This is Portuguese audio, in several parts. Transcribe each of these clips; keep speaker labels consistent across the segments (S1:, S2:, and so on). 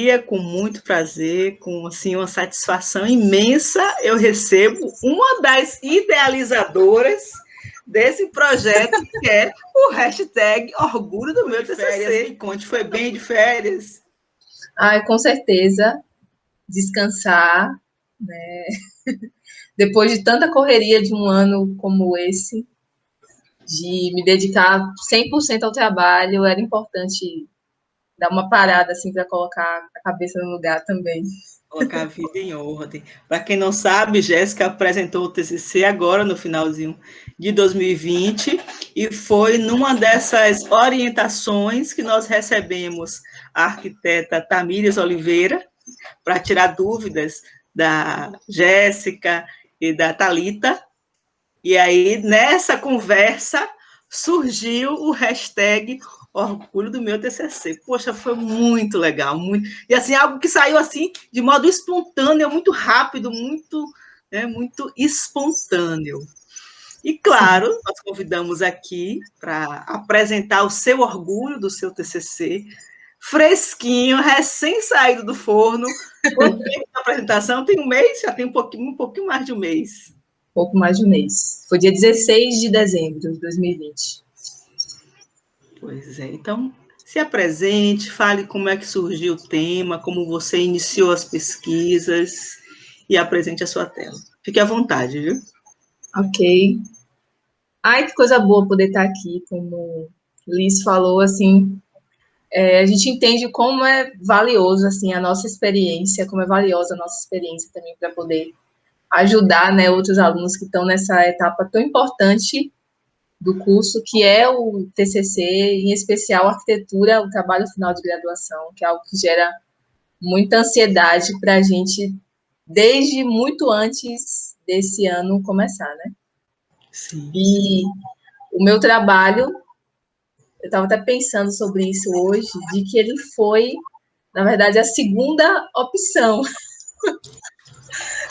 S1: alegria, com muito prazer, com assim, uma satisfação imensa, eu recebo uma das idealizadoras desse projeto, que é o hashtag Orgulho do Meu TCC. Me conte, foi bem de férias?
S2: Ai, com certeza, descansar, né? Depois de tanta correria de um ano como esse, de me dedicar 100% ao trabalho, era importante dar uma parada assim para colocar a cabeça no lugar também.
S1: Colocar a vida em ordem. Para quem não sabe, Jéssica apresentou o TCC agora, no finalzinho de 2020, e foi numa dessas orientações que nós recebemos a arquiteta Tamires Oliveira, para tirar dúvidas da Jéssica e da Thalita. E aí, nessa conversa, surgiu o hashtag Orgulho do Meu TCC. Poxa, foi muito legal. Muito... E assim, algo que saiu assim de modo espontâneo, muito rápido, muito espontâneo. E, claro, nós convidamos aqui para apresentar o seu orgulho do seu TCC, fresquinho, recém-saído do forno. Quanto tempo de apresentação? Tem um mês? Já tem um pouquinho mais de um mês.
S2: Pouco mais de um mês. Foi dia 16 de dezembro de 2020.
S1: Pois é. Então, se apresente, fale como é que surgiu o tema, como você iniciou as pesquisas e apresente a sua tela. Fique à vontade, viu?
S2: Ok. Ai, que coisa boa poder estar aqui, como Liz falou, assim, a gente entende como é valioso, assim, a nossa experiência, como é valiosa a nossa experiência também para poder ajudar, né, outros alunos que estão nessa etapa tão importante do curso, que é o TCC, em especial a arquitetura, o trabalho final de graduação, que é algo que gera muita ansiedade para a gente desde muito antes desse ano começar, né?
S1: Sim.
S2: E o meu trabalho, eu estava até pensando sobre isso hoje, de que ele foi, na verdade, a segunda opção.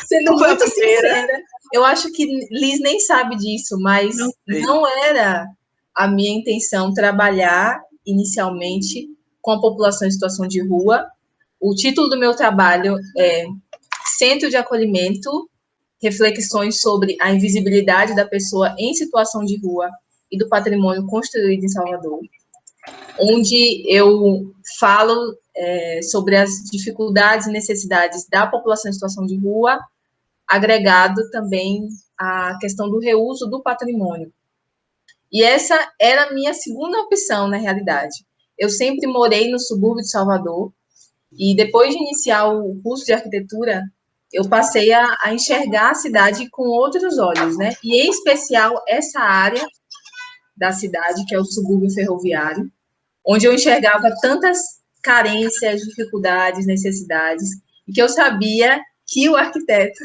S2: Sendo muito sincera, eu acho que Liz nem sabe disso, mas não era a minha intenção trabalhar inicialmente com a população em situação de rua. O título do meu trabalho é Centro de Acolhimento, reflexões sobre a invisibilidade da pessoa em situação de rua e do patrimônio construído em Salvador, onde eu falo sobre as dificuldades e necessidades da população em situação de rua, agregado também à questão do reuso do patrimônio. E essa era a minha segunda opção, na realidade. Eu sempre morei no subúrbio de Salvador, e depois de iniciar o curso de arquitetura, eu passei a enxergar a cidade com outros olhos, né? E, em especial, essa área da cidade, que é o subúrbio ferroviário, onde eu enxergava tantas carências, dificuldades, necessidades, e que eu sabia que o arquiteto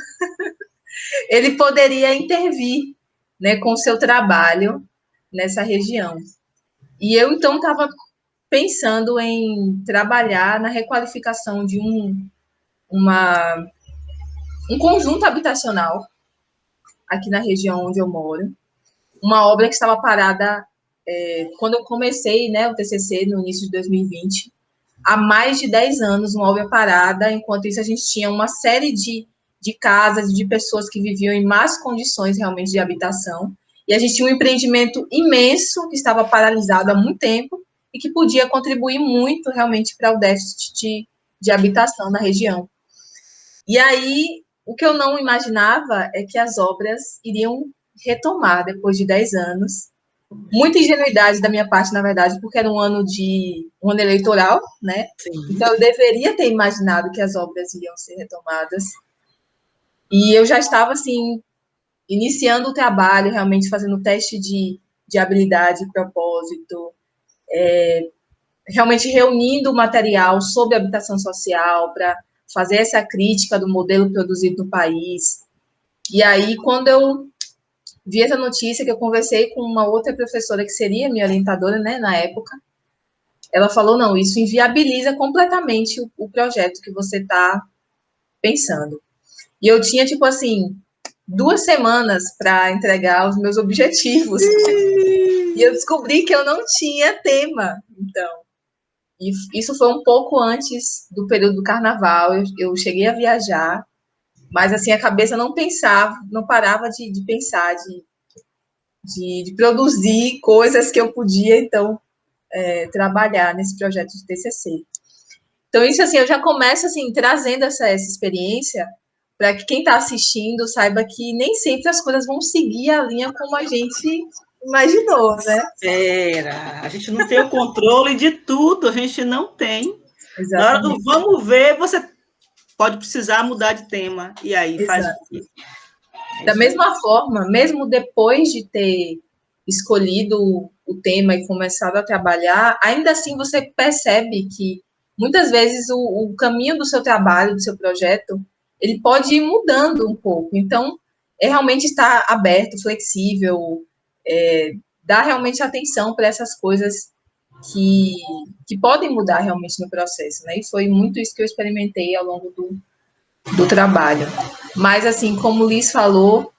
S2: ele poderia intervir, né, com o seu trabalho nessa região. E eu, então, estava pensando em trabalhar na requalificação de um conjunto habitacional aqui na região onde eu moro, uma obra que estava parada quando eu comecei, né, o TCC no início de 2020, há mais de 10 anos, uma obra parada, enquanto isso a gente tinha uma série de casas, de pessoas que viviam em más condições realmente de habitação, e a gente tinha um empreendimento imenso que estava paralisado há muito tempo e que podia contribuir muito realmente para o déficit de habitação na região. E aí, o que eu não imaginava é que as obras iriam retomar depois de 10 anos. Muita ingenuidade da minha parte, na verdade, porque era um ano eleitoral, né? Sim. Então, eu deveria ter imaginado que as obras iriam ser retomadas. E eu já estava, assim, iniciando o trabalho, realmente fazendo teste de habilidade e propósito, realmente reunindo o material sobre habitação social para fazer essa crítica do modelo produzido no país. E aí, quando eu vi essa notícia, que eu conversei com uma outra professora que seria minha orientadora, né, na época, ela falou, não, isso inviabiliza completamente o projeto que você está pensando. E eu tinha, tipo assim, 2 semanas para entregar os meus objetivos. E eu descobri que eu não tinha tema, então. E isso foi um pouco antes do período do carnaval. Eu cheguei a viajar, mas assim a cabeça não pensava, não parava de pensar, de produzir coisas que eu podia então trabalhar nesse projeto de TCC. Então isso assim eu já começo assim trazendo essa experiência para que quem está assistindo saiba que nem sempre as coisas vão seguir a linha como a gente imaginou, né?
S1: A gente não tem o controle de tudo, a gente não tem.
S2: Exatamente.
S1: Na hora do vamos ver, você pode precisar mudar de tema, e aí faz o quê?
S2: Da mesma forma, mesmo depois de ter escolhido o tema e começado a trabalhar, ainda assim você percebe que muitas vezes o caminho do seu trabalho, do seu projeto, ele pode ir mudando um pouco. Então, realmente estar aberto, flexível, dar realmente atenção para essas coisas que podem mudar realmente no processo, né? E foi muito isso que eu experimentei ao longo do trabalho. Mas, assim, como o Liz falou,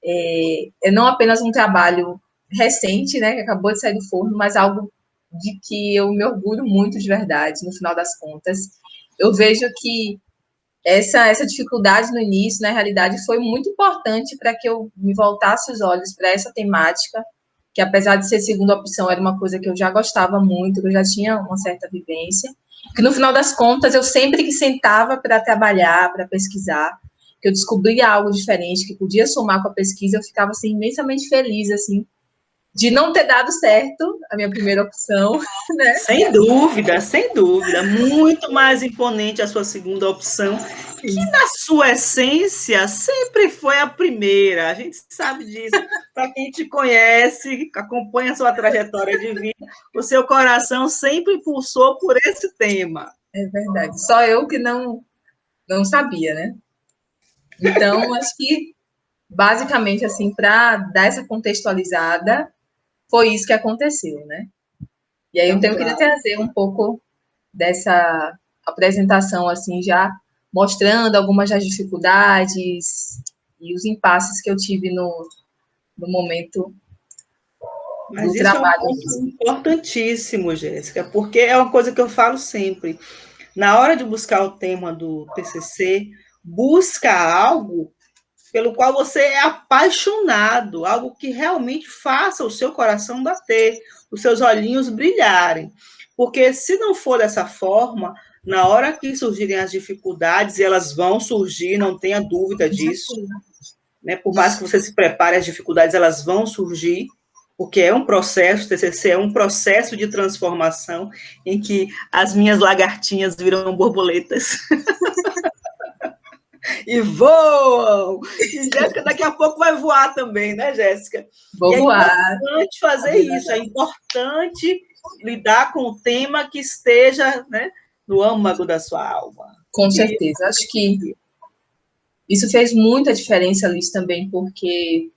S2: é não apenas um trabalho recente, né, que acabou de sair do forno, mas algo de que eu me orgulho muito de verdade, no final das contas. Eu vejo que essa dificuldade no início, na realidade, foi muito importante para que eu me voltasse os olhos para essa temática, que apesar de ser segunda opção, era uma coisa que eu já gostava muito, que eu já tinha uma certa vivência, que no final das contas, eu sempre que sentava para trabalhar, para pesquisar, que eu descobria algo diferente, que podia somar com a pesquisa, eu ficava assim, imensamente feliz, assim, de não ter dado certo a minha primeira opção, né?
S1: Sem dúvida, muito mais imponente a sua segunda opção, que na sua essência sempre foi a primeira, a gente sabe disso, para quem te conhece, acompanha a sua trajetória de vida, o seu coração sempre pulsou por esse tema.
S2: É verdade, só eu que não sabia, né? Então, acho que, basicamente, assim, para dar essa contextualizada, foi isso que aconteceu, né? E aí, então, eu queria trazer um pouco dessa apresentação, assim, já mostrando algumas das dificuldades e os impasses que eu tive no momento
S1: Mas
S2: do
S1: isso é um
S2: trabalho.
S1: ponto importantíssimo, Jéssica, porque é uma coisa que eu falo sempre. Na hora de buscar o tema do TCC, busca algo pelo qual você é apaixonado, algo que realmente faça o seu coração bater, os seus olhinhos brilharem. Porque se não for dessa forma, na hora que surgirem as dificuldades, e elas vão surgir, não tenha dúvida disso, né? Por mais que você se prepare, as dificuldades elas vão surgir, porque é um processo, TCC é um processo de transformação em que as minhas lagartinhas viram borboletas. E voam! E Jéssica daqui a pouco vai voar também, né, Jéssica?
S2: Vou voar.
S1: É importante fazer isso, é importante lidar com o tema que esteja, né, no âmago da sua alma.
S2: Com certeza. Acho que isso fez muita diferença, Liz, também, porque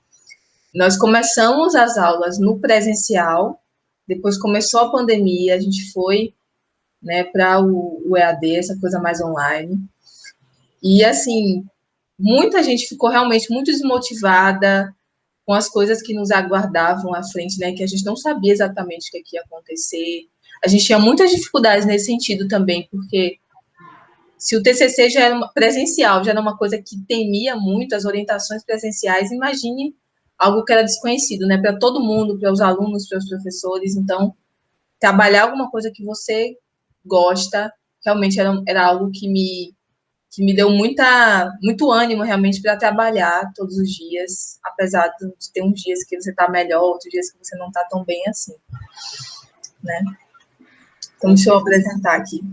S2: nós começamos as aulas no presencial, depois começou a pandemia, a gente foi, né, para o EAD, essa coisa mais online. E, assim, muita gente ficou realmente muito desmotivada com as coisas que nos aguardavam à frente, né, que a gente não sabia exatamente o que ia acontecer. A gente tinha muitas dificuldades nesse sentido também, porque se o TCC já era presencial, já era uma coisa que temia muito as orientações presenciais, imagine algo que era desconhecido, né, para todo mundo, para os alunos, para os professores. Então, trabalhar alguma coisa que você gosta, realmente era algo que me deu muito ânimo realmente para trabalhar todos os dias, apesar de ter uns dias que você está melhor, outros dias que você não está tão bem assim, né? Então, deixa eu apresentar aqui.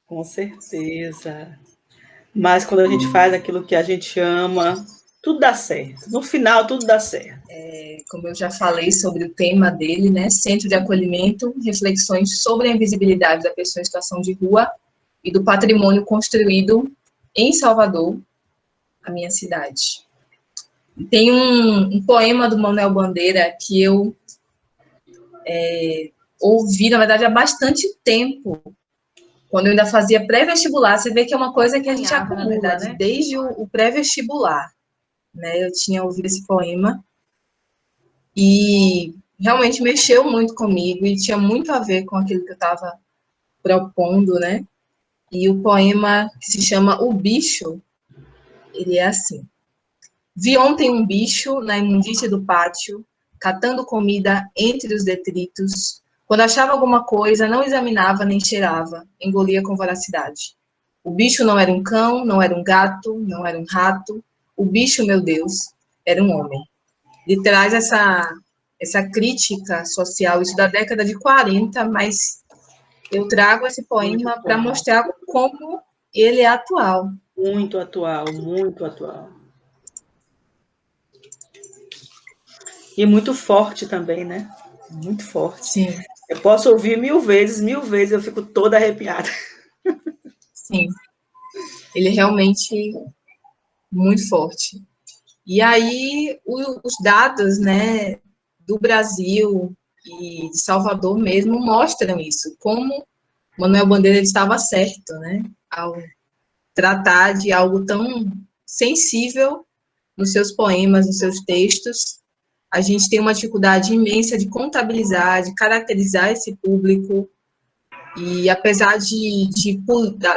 S1: Com certeza. Mas quando a gente faz aquilo que a gente ama, tudo dá certo. No final, tudo dá certo.
S2: Como eu já falei sobre o tema dele, né? Centro de Acolhimento, reflexões sobre a invisibilidade da pessoa em situação de rua e do patrimônio construído em Salvador, a minha cidade. Tem um poema do Manuel Bandeira que eu ouvi, na verdade, há bastante tempo, quando eu ainda fazia pré-vestibular. Você vê que é uma coisa que a gente acumula, na verdade, né? Desde o pré-vestibular, né? Eu tinha ouvido esse poema e realmente mexeu muito comigo e tinha muito a ver com aquilo que eu estava propondo, né? E o poema, que se chama O Bicho, ele é assim: vi ontem um bicho na imundície do pátio, catando comida entre os detritos. Quando achava alguma coisa, não examinava nem cheirava, engolia com voracidade. O bicho não era um cão, não era um gato, não era um rato. O bicho, meu Deus, era um homem. Ele traz essa crítica social, isso da década de 40, mas eu trago esse poema para mostrar como ele é atual.
S1: Muito atual, muito atual. E muito forte também, né? Muito forte.
S2: Sim.
S1: Eu posso ouvir 1000 vezes, eu fico toda arrepiada.
S2: Sim. Ele é realmente muito forte. E aí, os dados, né, do Brasil e de Salvador mesmo mostram isso, como Manuel Bandeira estava certo, né, ao tratar de algo tão sensível nos seus poemas, nos seus textos. A gente tem uma dificuldade imensa de contabilizar, de caracterizar esse público, e apesar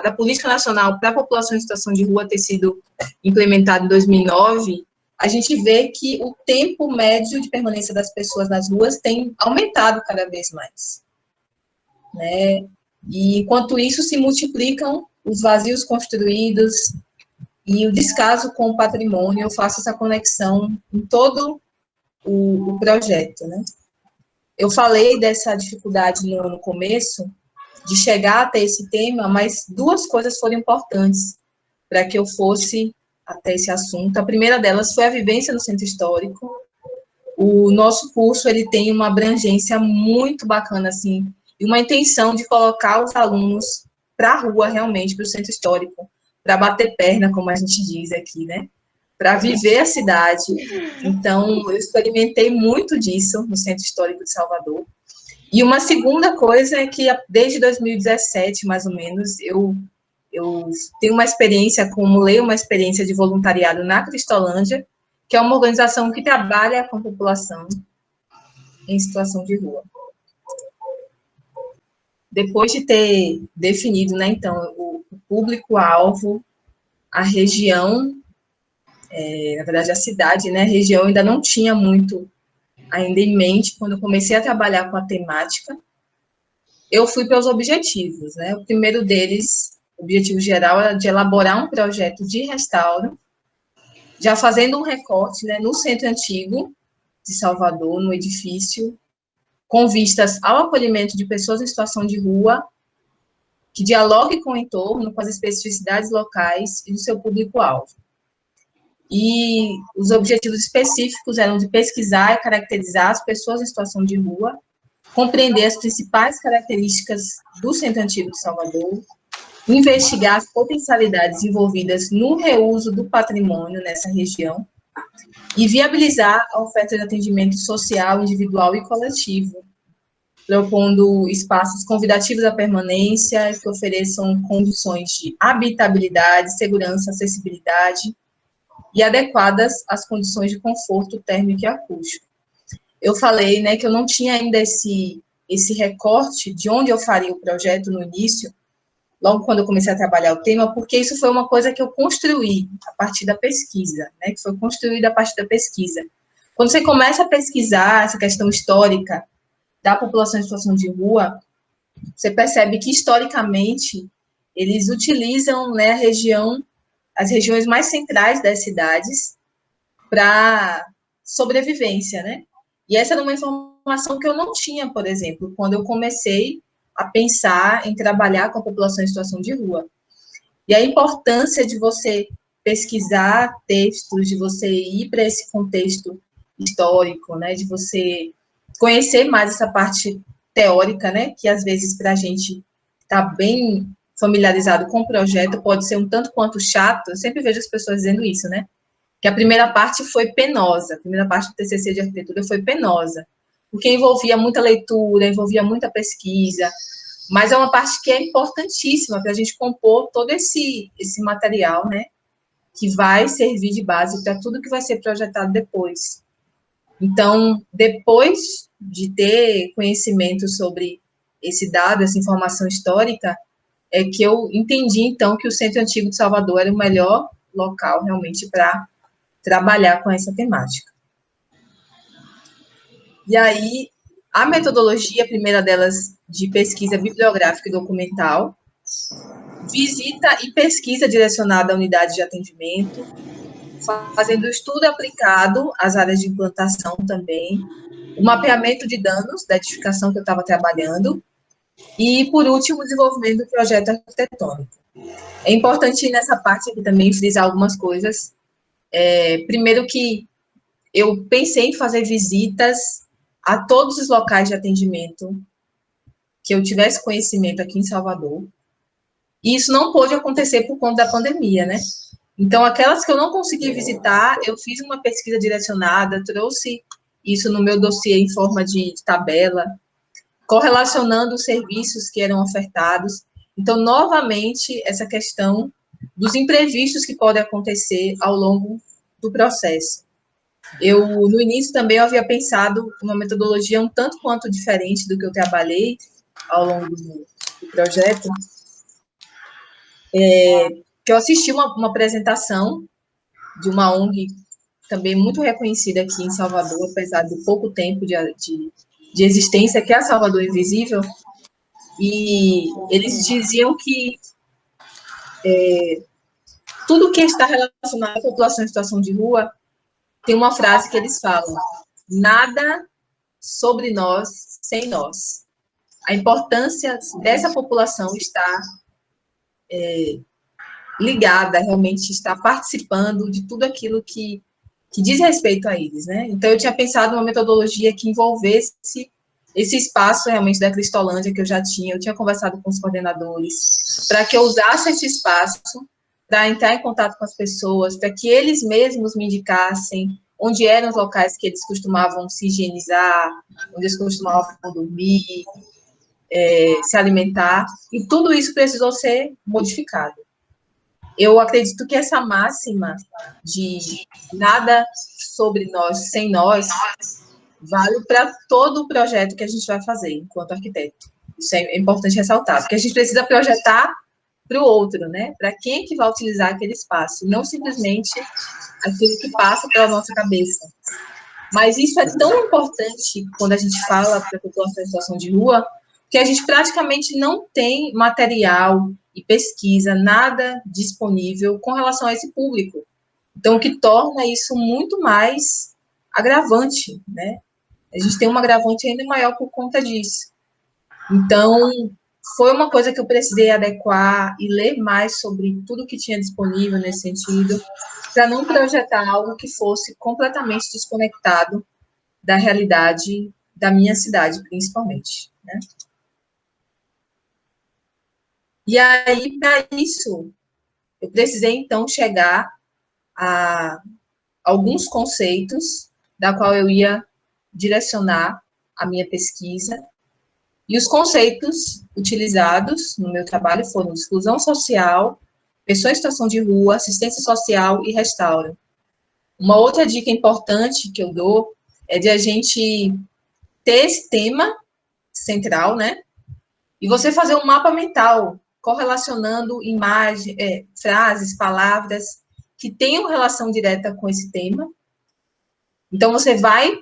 S2: da Política Nacional para a População em Situação de Rua ter sido implementada em 2009, a gente vê que o tempo médio de permanência das pessoas nas ruas tem aumentado cada vez mais, né? E enquanto isso se multiplicam os vazios construídos e o descaso com o patrimônio, eu faço essa conexão em todo o projeto, né? Eu falei dessa dificuldade no começo, de chegar até esse tema, mas duas coisas foram importantes para que eu fosse até esse assunto. A primeira delas foi a vivência no centro histórico. O nosso curso, ele tem uma abrangência muito bacana, assim, e uma intenção de colocar os alunos para a rua, realmente, para o centro histórico, para bater perna, como a gente diz aqui, né? Para viver a cidade. Então, eu experimentei muito disso no Centro Histórico de Salvador. E uma segunda coisa é que, desde 2017, mais ou menos, eu tenho uma experiência, acumulei uma experiência de voluntariado na Cristolândia, que é uma organização que trabalha com a população em situação de rua. Depois de ter definido, né, então, o público-alvo, a região, na verdade, a cidade, né, a região ainda não tinha muito ainda em mente quando eu comecei a trabalhar com a temática. Eu fui para os objetivos, né? O primeiro deles, o objetivo geral, era de elaborar um projeto de restauro, já fazendo um recorte, né, no centro antigo de Salvador, no edifício, com vistas ao acolhimento de pessoas em situação de rua, que dialogue com o entorno, com as especificidades locais e do seu público-alvo. E os objetivos específicos eram de pesquisar e caracterizar as pessoas em situação de rua, compreender as principais características do Centro Antigo de Salvador, investigar as potencialidades envolvidas no reuso do patrimônio nessa região e viabilizar a oferta de atendimento social, individual e coletivo, propondo espaços convidativos à permanência que ofereçam condições de habitabilidade, segurança, acessibilidade e adequadas às condições de conforto térmico e acústico. Eu falei, né, que eu não tinha ainda esse recorte de onde eu faria o projeto no início, logo quando eu comecei a trabalhar o tema, porque isso foi uma coisa que eu construí a partir da pesquisa, né, que foi construída a partir da pesquisa. Quando você começa a pesquisar essa questão histórica da população em situação de rua, você percebe que, historicamente, eles utilizam, né, as regiões mais centrais das cidades para sobrevivência, né? E essa era uma informação que eu não tinha, por exemplo, quando eu comecei a pensar em trabalhar com a população em situação de rua. E a importância de você pesquisar textos, de você ir para esse contexto histórico, né? De você conhecer mais essa parte teórica, né? Que às vezes para a gente está bem familiarizado com o projeto pode ser um tanto quanto chato. Eu sempre vejo as pessoas dizendo isso, né? Que a primeira parte foi penosa, a primeira parte do TCC de arquitetura foi penosa, porque envolvia muita leitura, envolvia muita pesquisa, mas é uma parte que é importantíssima para a gente compor todo esse material, né, que vai servir de base para tudo que vai ser projetado depois. Então, depois de ter conhecimento sobre esse dado, essa informação histórica, é que eu entendi, então, que o Centro Antigo de Salvador era o melhor local, realmente, para trabalhar com essa temática. E aí, a metodologia, a primeira delas, de pesquisa bibliográfica e documental, visita e pesquisa direcionada à unidade de atendimento, fazendo estudo aplicado às áreas de implantação também, o mapeamento de danos da edificação que eu estava trabalhando, e, por último, o desenvolvimento do projeto arquitetônico. É importante nessa parte aqui também frisar algumas coisas. Primeiro que eu pensei em fazer visitas a todos os locais de atendimento que eu tivesse conhecimento aqui em Salvador, e isso não pôde acontecer por conta da pandemia, né? Então, aquelas que eu não consegui visitar, eu fiz uma pesquisa direcionada, trouxe isso no meu dossiê em forma de tabela, correlacionando os serviços que eram ofertados. Então, novamente, essa questão dos imprevistos que podem acontecer ao longo do processo. Eu, no início, também eu havia pensado uma metodologia um tanto quanto diferente do que eu trabalhei ao longo do projeto, que eu assisti uma apresentação de uma ONG também muito reconhecida aqui em Salvador, apesar do pouco tempo de existência, que é a Salvador Invisível, e eles diziam que tudo que está relacionado à população em situação de rua, tem uma frase que eles falam: nada sobre nós sem nós. A importância dessa população está ligada, realmente está participando de tudo aquilo que diz respeito a eles, né? Então, eu tinha pensado uma metodologia que envolvesse esse espaço realmente da Cristolândia que eu tinha conversado com os coordenadores, para que eu usasse esse espaço para entrar em contato com as pessoas, para que eles mesmos me indicassem onde eram os locais que eles costumavam se higienizar, onde eles costumavam dormir, se alimentar, e tudo isso precisou ser modificado. Eu acredito que essa máxima de nada sobre nós sem nós vale para todo o projeto que a gente vai fazer enquanto arquiteto. Isso é importante ressaltar, porque a gente precisa projetar para o outro, né? Para quem é que vai utilizar aquele espaço, não simplesmente aquilo que passa pela nossa cabeça. Mas isso é tão importante quando a gente fala para a população em situação de rua, que a gente praticamente não tem material e pesquisa, nada disponível com relação a esse público. Então, o que torna isso muito mais agravante, né? A gente tem um agravante ainda maior por conta disso. Então, foi uma coisa que eu precisei adequar e ler mais sobre tudo que tinha disponível nesse sentido, para não projetar algo que fosse completamente desconectado da realidade da minha cidade, principalmente, né? E aí, para isso, eu precisei, então, chegar a alguns conceitos da qual eu ia direcionar a minha pesquisa. E os conceitos utilizados no meu trabalho foram exclusão social, pessoa em situação de rua, assistência social e restauro. Uma outra dica importante que eu dou é de a gente ter esse tema central, né? E você fazer um mapa mental, correlacionando imagens, frases, palavras que tenham relação direta com esse tema. Então, você vai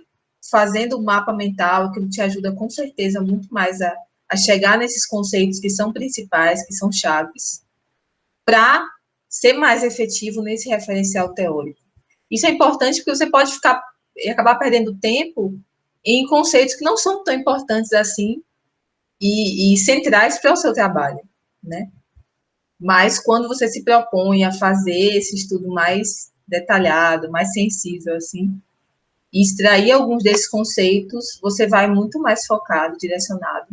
S2: fazendo o mapa mental, que te ajuda com certeza muito mais a chegar nesses conceitos que são principais, que são chaves, para ser mais efetivo nesse referencial teórico. Isso é importante porque você pode acabar perdendo tempo em conceitos que não são tão importantes assim e centrais para o seu trabalho, né? Mas quando você se propõe a fazer esse estudo mais detalhado, mais sensível, assim, e extrair alguns desses conceitos, você vai muito mais focado, direcionado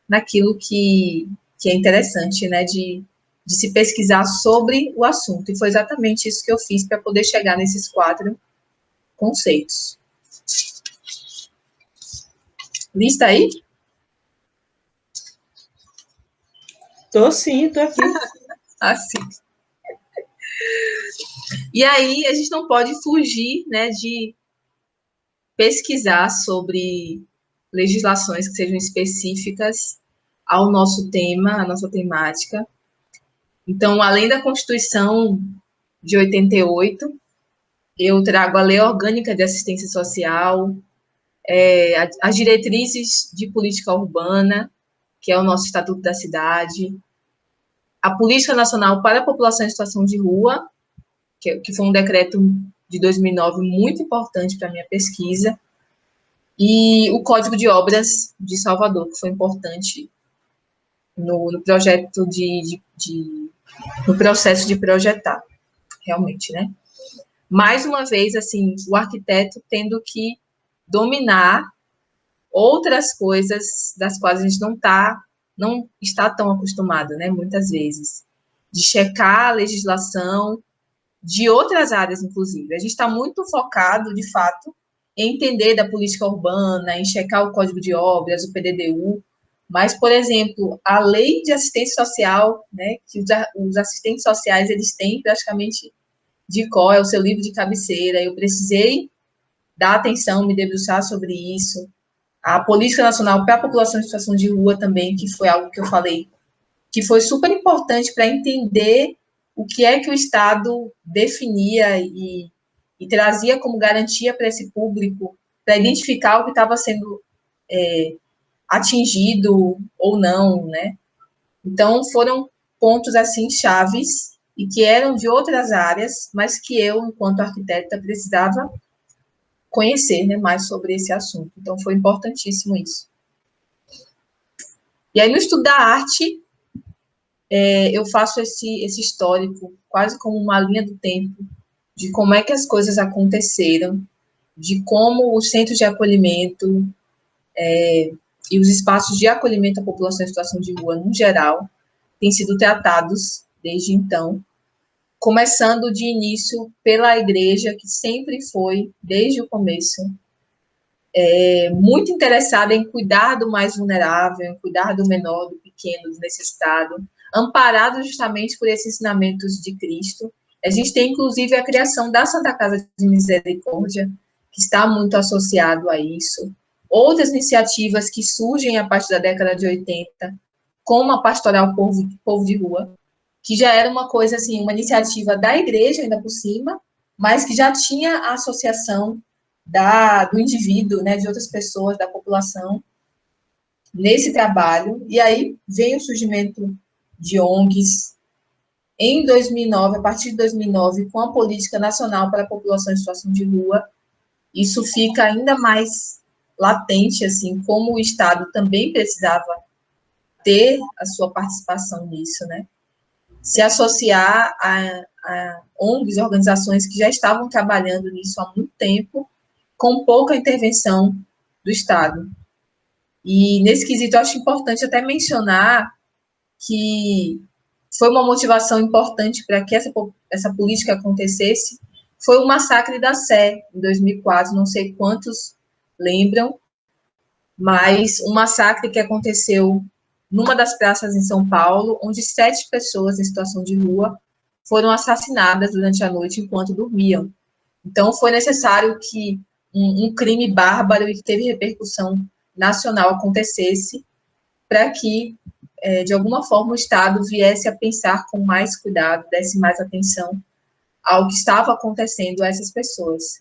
S2: naquilo que é interessante, né, de se pesquisar sobre o assunto. E foi exatamente isso que eu fiz para poder chegar nesses 4 conceitos. Lista aí?
S1: Tô sim, tô aqui.
S2: Assim. E aí, a gente não pode fugir, né, de pesquisar sobre legislações que sejam específicas ao nosso tema, à nossa temática. Então, além da Constituição de 88, eu trago a Lei Orgânica de Assistência Social, as diretrizes de política urbana, que é o nosso Estatuto da Cidade, a Política Nacional para a População em Situação de Rua, que foi um decreto de 2009 muito importante para a minha pesquisa, e o Código de Obras de Salvador, que foi importante no projeto no processo de projetar, realmente, né? Mais uma vez, assim, o arquiteto tendo que dominar outras coisas das quais a gente não está tão acostumado, né? Muitas vezes, de checar a legislação de outras áreas, inclusive. A gente está muito focado, de fato, em entender da política urbana, em checar o Código de Obras, o PDDU, mas, por exemplo, a Lei de Assistência Social, né, que os assistentes sociais, eles têm praticamente de cor, é o seu livro de cabeceira, eu precisei dar atenção, me debruçar sobre isso. A Política Nacional para a População em Situação de Rua também, que foi algo que eu falei, que foi super importante para entender o que é que o Estado definia e trazia como garantia para esse público, para identificar o que estava sendo atingido ou não, né? Então, foram pontos, assim, chaves e que eram de outras áreas, mas que eu, enquanto arquiteta, precisava conhecer, né, mais sobre esse assunto. Então, foi importantíssimo isso. E aí, no estudo da arte, eu faço esse histórico, quase como uma linha do tempo, de como é que as coisas aconteceram, de como os centros de acolhimento e os espaços de acolhimento à população em situação de rua, no geral, têm sido tratados desde então, começando de início pela igreja, que sempre foi, desde o começo, muito interessada em cuidar do mais vulnerável, em cuidar do menor, do pequeno, do necessitado, amparado justamente por esses ensinamentos de Cristo. A gente tem, inclusive, a criação da Santa Casa de Misericórdia, que está muito associado a isso. Outras iniciativas que surgem a partir da década de 80, como a Pastoral Povo de Rua, que já era uma coisa, assim, uma iniciativa da igreja, ainda por cima, mas que já tinha a associação do indivíduo, né, de outras pessoas, da população, nesse trabalho. E aí vem o surgimento de ONGs em 2009, a partir de 2009, com a Política Nacional para a População em Situação de Rua. Isso fica ainda mais latente, assim, como o Estado também precisava ter a sua participação nisso, né? Se associar a ONGs, organizações que já estavam trabalhando nisso há muito tempo, com pouca intervenção do Estado. E, nesse quesito, eu acho importante até mencionar que foi uma motivação importante para que essa política acontecesse, foi o massacre da Sé, em 2004, não sei quantos lembram, mas um massacre que aconteceu numa das praças em São Paulo, onde 7 pessoas em situação de rua foram assassinadas durante a noite enquanto dormiam. Então, foi necessário que um crime bárbaro e que teve repercussão nacional acontecesse para que, de alguma forma, o Estado viesse a pensar com mais cuidado, desse mais atenção ao que estava acontecendo a essas pessoas.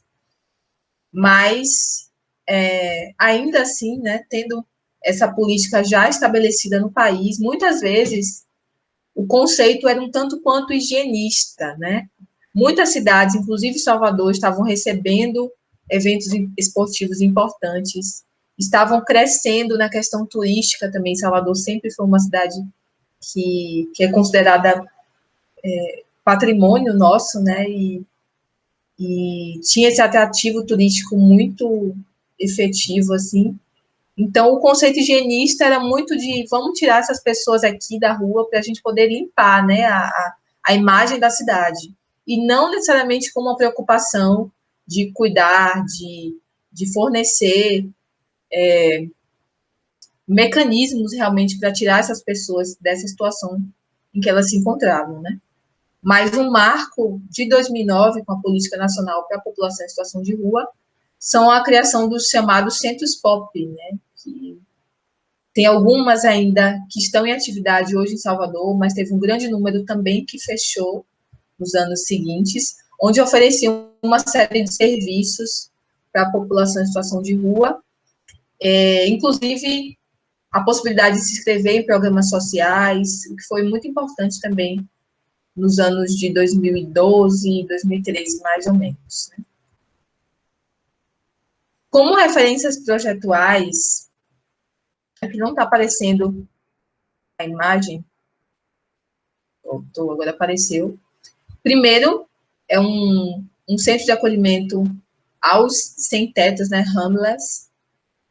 S2: Mas, ainda assim, né, tendo essa política já estabelecida no país, muitas vezes o conceito era um tanto quanto higienista, né? Muitas cidades, inclusive Salvador, estavam recebendo eventos esportivos importantes, estavam crescendo na questão turística também. Salvador sempre foi uma cidade que é considerada patrimônio nosso, né? E tinha esse atrativo turístico muito efetivo, assim. Então, o conceito higienista era muito de vamos tirar essas pessoas aqui da rua para a gente poder limpar, né, a imagem da cidade. E não necessariamente com uma preocupação de cuidar, de fornecer mecanismos realmente para tirar essas pessoas dessa situação em que elas se encontravam, né? Mas um marco de 2009, com a Política Nacional para a População em Situação de Rua, são a criação dos chamados centros POP, né? que tem algumas ainda que estão em atividade hoje em Salvador, mas teve um grande número também que fechou nos anos seguintes, onde ofereciam uma série de serviços para a população em situação de rua, inclusive a possibilidade de se inscrever em programas sociais, o que foi muito importante também nos anos de 2012 e 2013, mais ou menos. Né? Como referências projetuais, aqui não está aparecendo a imagem, voltou, agora apareceu. Primeiro, é um centro de acolhimento aos sem-tetos, né, homeless,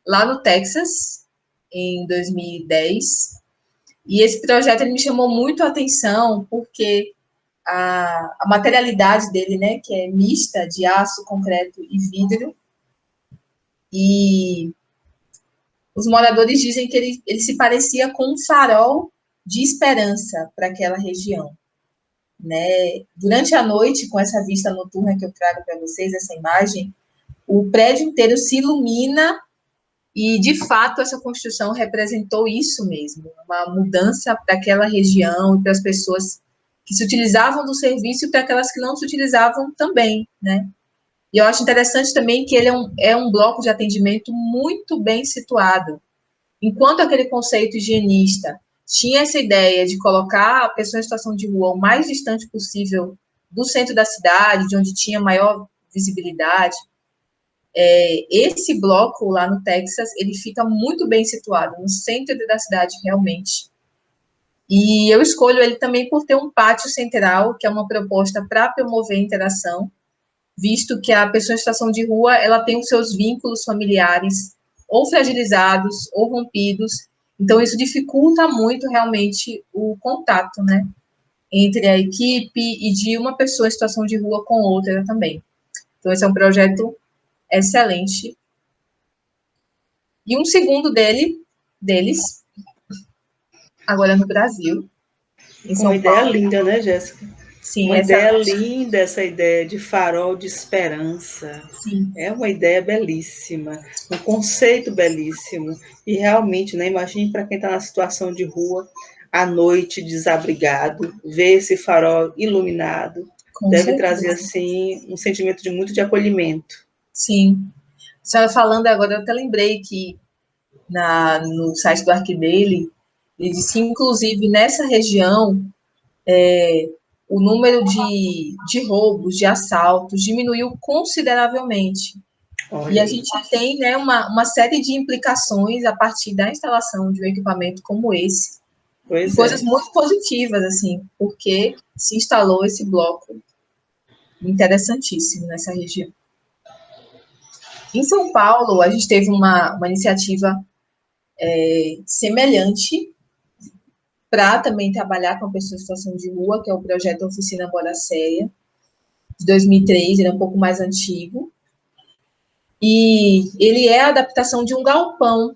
S2: lá no Texas, em 2010. E esse projeto ele me chamou muito a atenção, porque a materialidade dele, né, que é mista de aço, concreto e vidro, e os moradores dizem que ele se parecia com um farol de esperança para aquela região. Né? Durante a noite, com essa vista noturna que eu trago para vocês, essa imagem, o prédio inteiro se ilumina e, de fato, essa construção representou isso mesmo, uma mudança para aquela região e para as pessoas que se utilizavam do serviço e para aquelas que não se utilizavam também, né? E eu acho interessante também que ele é um bloco de atendimento muito bem situado. Enquanto aquele conceito higienista tinha essa ideia de colocar a pessoa em situação de rua o mais distante possível do centro da cidade, de onde tinha maior visibilidade, esse bloco lá no Texas, ele fica muito bem situado, no centro da cidade, realmente. E eu escolho ele também por ter um pátio central, que é uma proposta para promover a interação, visto que a pessoa em situação de rua, ela tem os seus vínculos familiares ou fragilizados ou rompidos, então isso dificulta muito realmente o contato, né, entre a equipe e de uma pessoa em situação de rua com outra também. Então esse é um projeto excelente. E um segundo deles, agora no Brasil, em São
S1: Uma ideia
S2: Paulo.
S1: linda, né, Jéssica?
S2: Sim,
S1: Uma ideia
S2: excelente.
S1: linda, essa ideia de farol de esperança.
S2: Sim.
S1: É uma ideia belíssima, um conceito belíssimo. E realmente, né, imagine para quem está na situação de rua, à noite, desabrigado, ver esse farol iluminado,
S2: Com
S1: deve
S2: certeza.
S1: trazer, assim, um sentimento de muito de acolhimento.
S2: Sim. A senhora falando agora, eu até lembrei que no site do Arquidele, ele disse que, inclusive, nessa região, o número de roubos, de assaltos, diminuiu consideravelmente.
S1: Olha
S2: E a
S1: aí.
S2: gente tem, né, uma série de implicações a partir da instalação de um equipamento como esse, e
S1: Pois
S2: coisas
S1: é.
S2: muito positivas, assim, porque se instalou esse bloco interessantíssimo nessa região. Em São Paulo, a gente teve uma iniciativa semelhante para também trabalhar com a pessoa em situação de rua, que é o projeto Oficina Boracéia, de 2003, ele é um pouco mais antigo, e ele é a adaptação de um galpão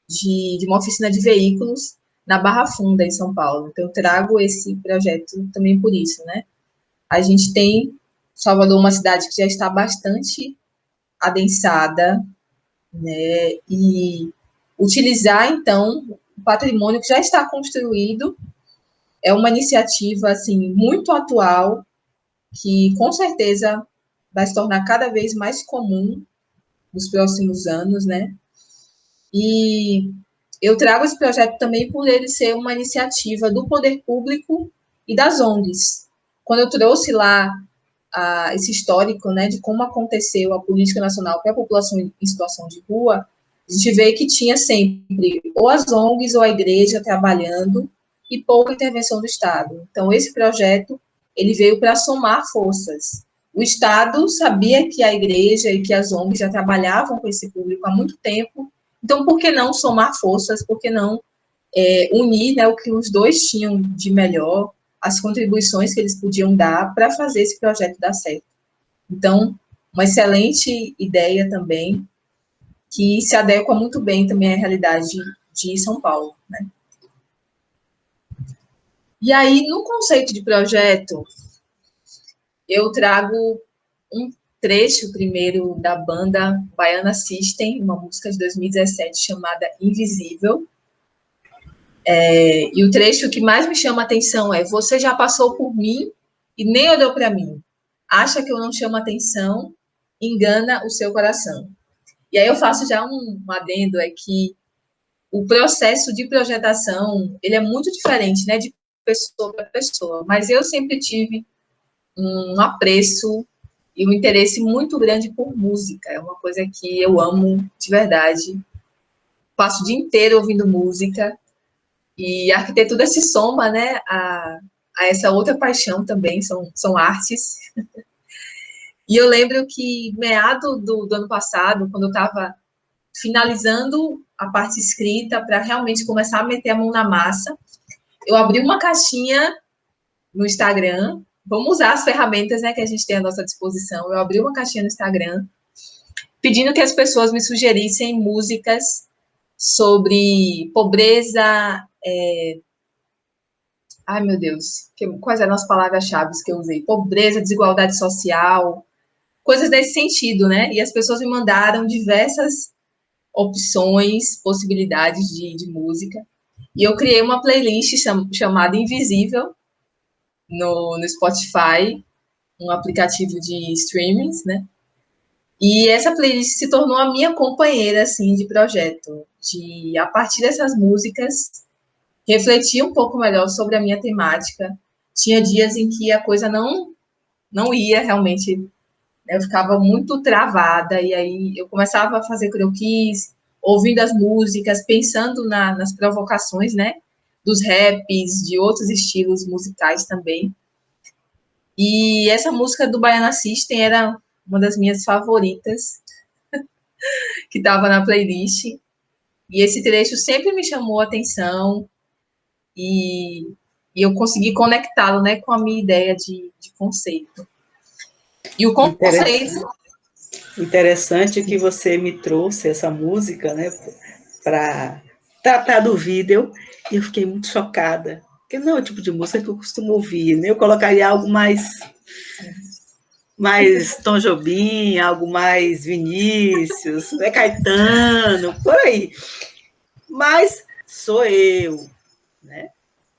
S2: de uma oficina de veículos na Barra Funda, em São Paulo. Então, eu trago esse projeto também por isso, né? A gente tem Salvador, uma cidade que já está bastante adensada, né? E utilizar, então, o patrimônio que já está construído é uma iniciativa, assim, muito atual, que com certeza vai se tornar cada vez mais comum nos próximos anos, né? E eu trago esse projeto também por ele ser uma iniciativa do poder público e das ONGs. Quando eu trouxe lá esse histórico, né, de como aconteceu a política nacional para a população em situação de rua, a gente vê que tinha sempre ou as ONGs ou a igreja trabalhando e pouca intervenção do Estado. Então, esse projeto ele veio para somar forças. O Estado sabia que a igreja e que as ONGs já trabalhavam com esse público há muito tempo, então, por que não somar forças? Por que não unir, né, o que os dois tinham de melhor, as contribuições que eles podiam dar para fazer esse projeto dar certo? Então, uma excelente ideia também, que se adequa muito bem também à realidade de São Paulo, né? E aí, no conceito de projeto, eu trago trecho primeiro da banda Baiana System, uma música de 2017 chamada Invisível. E o trecho que mais me chama a atenção é: você já passou por mim e nem olhou para mim. Acha que eu não chamo atenção, engana o seu coração. E aí eu faço já um adendo, é que o processo de projetação, ele é muito diferente, né, de pessoa para pessoa, mas eu sempre tive um apreço e um interesse muito grande por música, é uma coisa que eu amo de verdade. Passo o dia inteiro ouvindo música, e a arquitetura se soma, né, a essa outra paixão também, são artes. E eu lembro que, meado do ano passado, quando eu estava finalizando a parte escrita para realmente começar a meter a mão na massa, eu abri uma caixinha no Instagram. Vamos usar as ferramentas, né, que a gente tem à nossa disposição. Eu abri uma caixinha no Instagram pedindo que as pessoas me sugerissem músicas sobre pobreza. Ai, meu Deus, quais eram as palavras-chave que eu usei? Pobreza, desigualdade social, coisas desse sentido, né? E as pessoas me mandaram diversas opções, possibilidades de música. E eu criei uma playlist chamada Invisível no Spotify, um aplicativo de streamings, né? E essa playlist se tornou a minha companheira, assim, de projeto. A partir dessas músicas, refletir um pouco melhor sobre a minha temática. Tinha dias em que a coisa não ia realmente, né? Eu ficava muito travada, e aí eu começava a fazer croquis, ouvindo as músicas, pensando nas provocações, né? Dos raps, de outros estilos musicais também. E essa música do Baiana System era uma das minhas favoritas, que estava na playlist. E esse trecho sempre me chamou a atenção, e eu consegui conectá-lo, né, com a minha ideia de conceito. E o conceito...
S1: Interessante que você me trouxe essa música, né, para tratar do vídeo, e eu fiquei muito chocada, porque não é o tipo de música que eu costumo ouvir, né? Eu colocaria algo mais Tom Jobim, algo mais Vinícius, né, Caetano, por aí. Mas sou eu, né?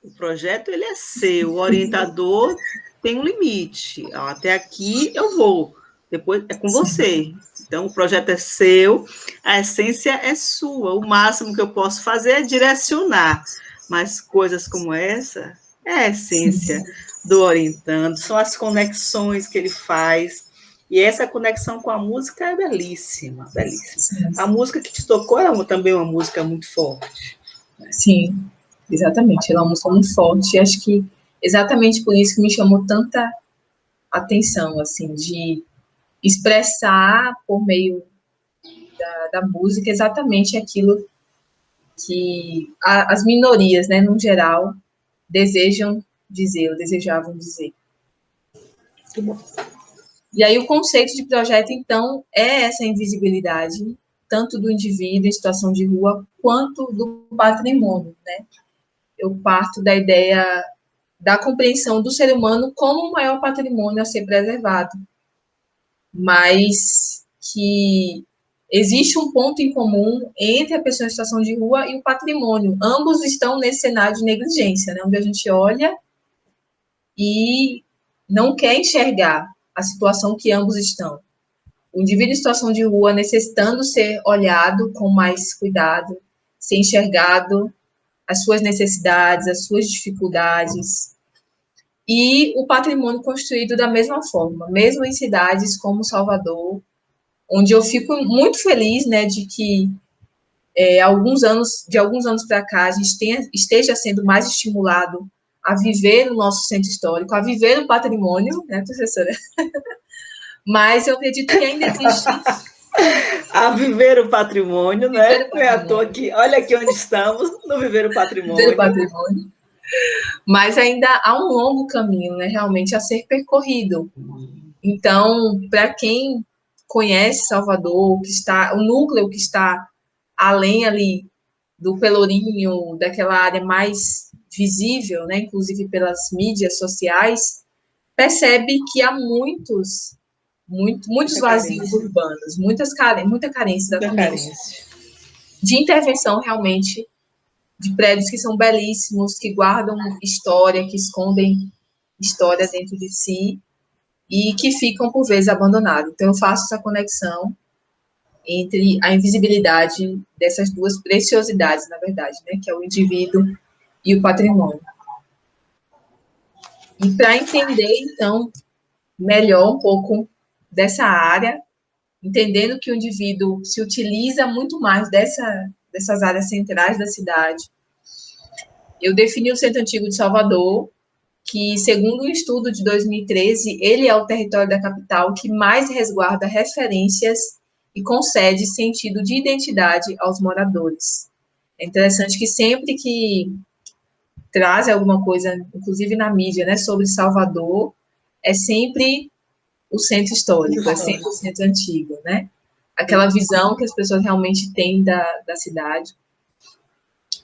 S1: O projeto ele é seu, o orientador tem um limite. Até aqui eu vou, depois é com você. Então, o projeto é seu, a essência é sua. O máximo que eu posso fazer é direcionar. Mas coisas como essa é a essência do orientando, são as conexões que ele faz. E essa conexão com a música é belíssima, belíssima. A música que te tocou é também uma música muito forte.
S2: Né? Sim, exatamente. Ela é uma música muito forte. E acho que exatamente por isso que me chamou tanta atenção, assim, de expressar por meio da música exatamente aquilo que as minorias, né, no geral, desejam dizer, ou desejavam dizer.
S1: Que bom.
S2: E aí o conceito de projeto, então, é essa invisibilidade, tanto do indivíduo em situação de rua, quanto do patrimônio, né? Eu parto da ideia da compreensão do ser humano como o maior patrimônio a ser preservado, mas que existe um ponto em comum entre a pessoa em situação de rua e o patrimônio. Ambos estão nesse cenário de negligência, né? Onde a gente olha e não quer enxergar a situação que ambos estão. O indivíduo em situação de rua necessitando ser olhado com mais cuidado, ser enxergado as suas necessidades, as suas dificuldades, e o patrimônio construído da mesma forma, mesmo em cidades como Salvador, onde eu fico muito feliz, né, de que de alguns anos para cá a gente esteja sendo mais estimulado a viver o nosso centro histórico, a viver o patrimônio, né, professora? Mas eu acredito que ainda existe...
S1: A viver o patrimônio, né? Eu estou aqui, olha aqui onde estamos, no viver o patrimônio.
S2: Viver o patrimônio. Mas ainda há um longo caminho, né, realmente a ser percorrido. Então, para quem conhece Salvador, que está, o núcleo que está além ali do Pelourinho, daquela área mais visível, né, inclusive pelas mídias sociais, percebe que há muitos muitos vazios urbanos, muita carência da comunidade. De intervenção, realmente, de prédios que são belíssimos, que guardam história, que escondem história dentro de si e que ficam, por vezes, abandonados. Então, eu faço essa conexão entre a invisibilidade dessas duas preciosidades, na verdade, né, que é o indivíduo e o patrimônio. E para entender, então, melhor um pouco dessa área, entendendo que o indivíduo se utiliza muito mais dessas áreas centrais da cidade, eu defini o Centro Antigo de Salvador, que, segundo um estudo de 2013, ele é o território da capital que mais resguarda referências e concede sentido de identidade aos moradores. É interessante que sempre que traz alguma coisa, inclusive na mídia, né, sobre Salvador, é sempre o centro histórico, é sempre o centro antigo, né? Aquela visão que as pessoas realmente têm da cidade.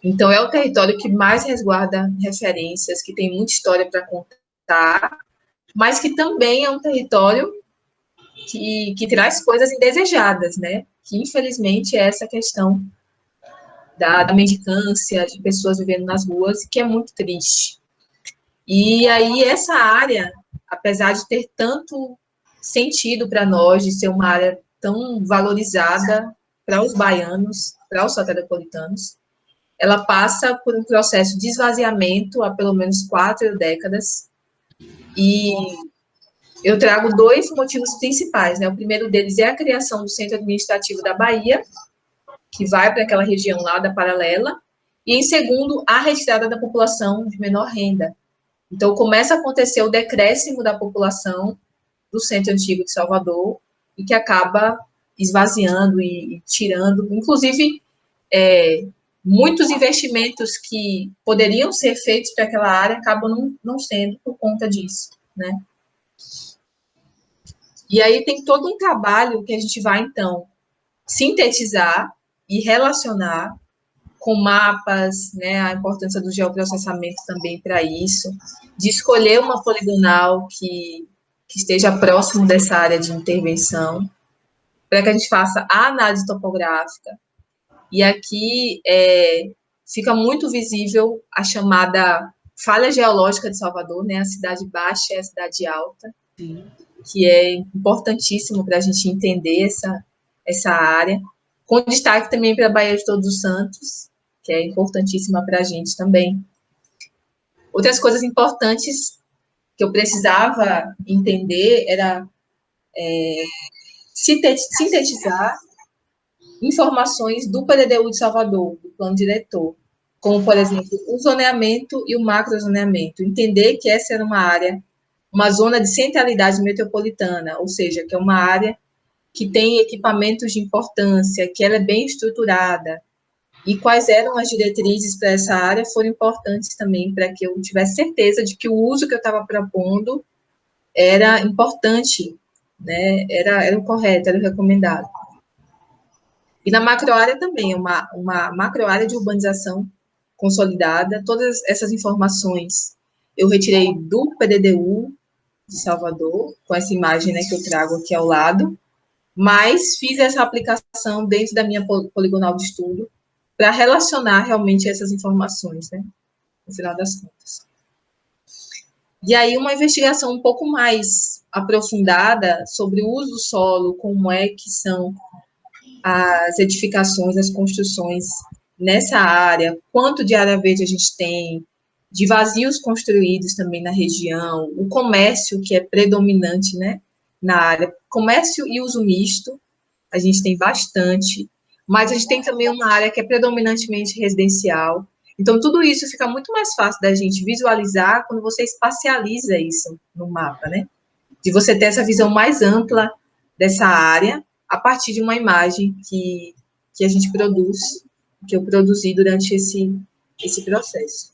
S2: Então, é o território que mais resguarda referências, que tem muita história para contar, mas que também é um território que traz coisas indesejadas, né? Que, infelizmente, é essa questão da mendicância, de pessoas vivendo nas ruas, que é muito triste. E aí, essa área, apesar de ter tanto sentido para nós, de ser uma área tão valorizada para os baianos, para os soteropolitanos, ela passa por um processo de esvaziamento há pelo menos 4 décadas, e eu trago 2 motivos principais, né? O primeiro deles é a criação do Centro Administrativo da Bahia, que vai para aquela região lá da Paralela, e, em segundo, a retirada da população de menor renda. Então, começa a acontecer o decréscimo da população do Centro Antigo de Salvador, e que acaba esvaziando e tirando, inclusive, muitos investimentos que poderiam ser feitos para aquela área acabam não sendo por conta disso, né? E aí tem todo um trabalho que a gente vai, então, sintetizar e relacionar com mapas, né, a importância do geoprocessamento também para isso, de escolher uma poligonal que esteja próximo dessa área de intervenção, para que a gente faça a análise topográfica. E aqui fica muito visível a chamada falha geológica de Salvador, né, a cidade baixa e a cidade alta, que é importantíssimo para a gente entender essa área, com destaque também para a Baía de Todos os Santos, que é importantíssima para a gente também. Outras coisas importantes que eu precisava entender era sintetizar informações do PDDU de Salvador, do plano diretor, como, por exemplo, o zoneamento e o macrozoneamento. Entender que essa era uma área, uma zona de centralidade metropolitana, ou seja, que é uma área que tem equipamentos de importância, que ela é bem estruturada, e quais eram as diretrizes para essa área foram importantes também para que eu tivesse certeza de que o uso que eu estava propondo era importante, né? Era o correto, era o recomendado. E na macroárea também, uma macroárea de urbanização consolidada, todas essas informações eu retirei do PDDU de Salvador, com essa imagem, né, que eu trago aqui ao lado, mas fiz essa aplicação dentro da minha poligonal de estudo para relacionar realmente essas informações, né, no final das contas. E aí uma investigação um pouco mais aprofundada sobre o uso do solo, como é que são as edificações, as construções nessa área, quanto de área verde a gente tem, de vazios construídos também na região, o comércio que é predominante, né, na área, comércio e uso misto, a gente tem bastante, mas a gente tem também uma área que é predominantemente residencial. Então, tudo isso fica muito mais fácil da gente visualizar quando você espacializa isso no mapa, né? De você ter essa visão mais ampla dessa área a partir de uma imagem que a gente produz, que eu produzi durante esse processo.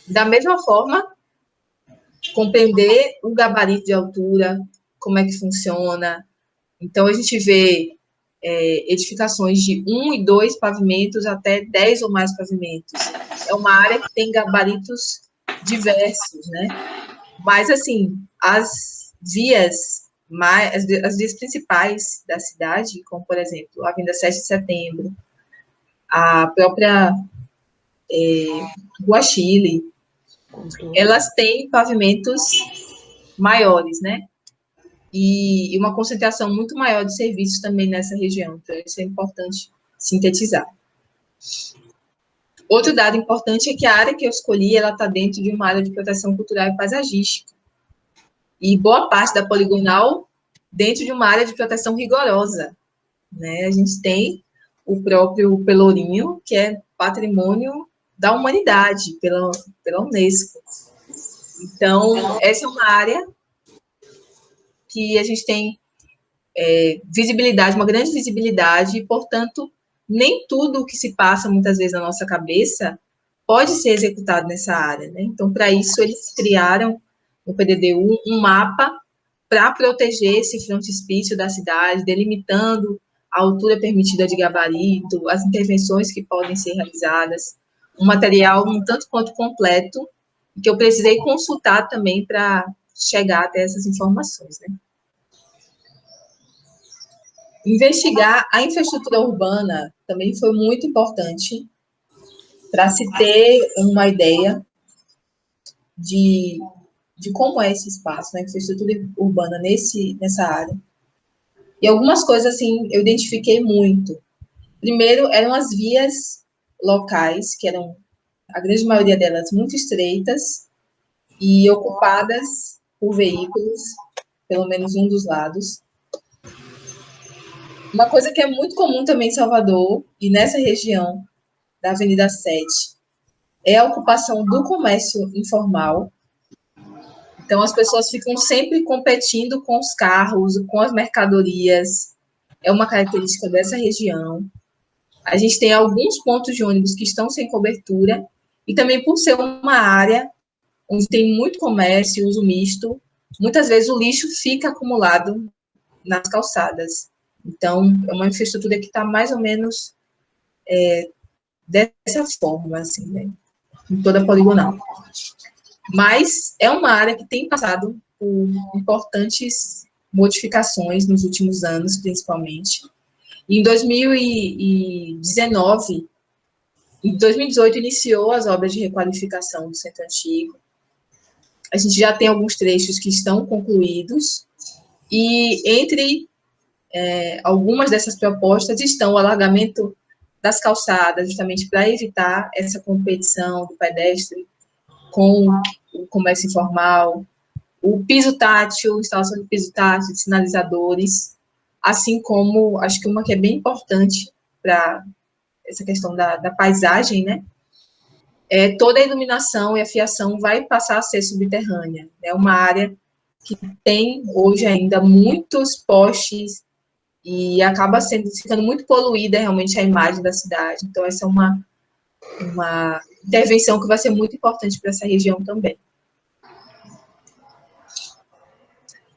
S2: Da mesma forma, compreender o gabarito de altura, como é que funciona. Então, a gente vê edificações de 1 e 2 pavimentos até 10 ou mais pavimentos. É uma área que tem gabaritos diversos, né? Mas, assim, as vias, as vias principais da cidade, como, por exemplo, a Avenida 7 de Setembro, a própria Rua Chile, elas têm pavimentos maiores, né? E uma concentração muito maior de serviços também nessa região. Então, isso é importante sintetizar. Outro dado importante é que a área que eu escolhi, ela está dentro de uma área de proteção cultural e paisagística. E boa parte da poligonal dentro de uma área de proteção rigorosa, né? A gente tem o próprio Pelourinho, que é patrimônio da humanidade pela Unesco. Então, essa é uma área que a gente tem visibilidade, uma grande visibilidade, e, portanto, nem tudo o que se passa, muitas vezes, na nossa cabeça pode ser executado nessa área, né? Então, para isso, eles criaram, no PDD1, um mapa para proteger esse frontispício da cidade, delimitando a altura permitida de gabarito, as intervenções que podem ser realizadas, um material um tanto quanto completo, que eu precisei consultar também para chegar até essas informações, né? Investigar a infraestrutura urbana também foi muito importante para se ter uma ideia de como é esse espaço, né, infraestrutura urbana nessa área. E algumas coisas, assim, eu identifiquei muito. Primeiro, eram as vias locais, que eram, a grande maioria delas, muito estreitas e ocupadas por veículos, pelo menos um dos lados. Uma coisa que é muito comum também em Salvador, e nessa região da Avenida 7, é a ocupação do comércio informal. Então, as pessoas ficam sempre competindo com os carros, com as mercadorias. É uma característica dessa região. A gente tem alguns pontos de ônibus que estão sem cobertura, e também por ser uma área onde tem muito comércio, uso misto, muitas vezes o lixo fica acumulado nas calçadas. Então, é uma infraestrutura que está mais ou menos dessa forma, assim, né? Em toda a poligonal. Mas é uma área que tem passado por importantes modificações nos últimos anos, principalmente. Em 2019, em 2018, iniciou as obras de requalificação do Centro Antigo. A gente já tem alguns trechos que estão concluídos, e entre algumas dessas propostas estão o alargamento das calçadas, justamente para evitar essa competição do pedestre com o comércio informal, o piso tátil, instalação de piso tátil, de sinalizadores, assim como, acho que uma que é bem importante para essa questão da paisagem, né? Toda a iluminação e a fiação vai passar a ser subterrânea. É uma área que tem hoje ainda muitos postes e acaba ficando muito poluída realmente a imagem da cidade. Então, essa é uma intervenção que vai ser muito importante para essa região também.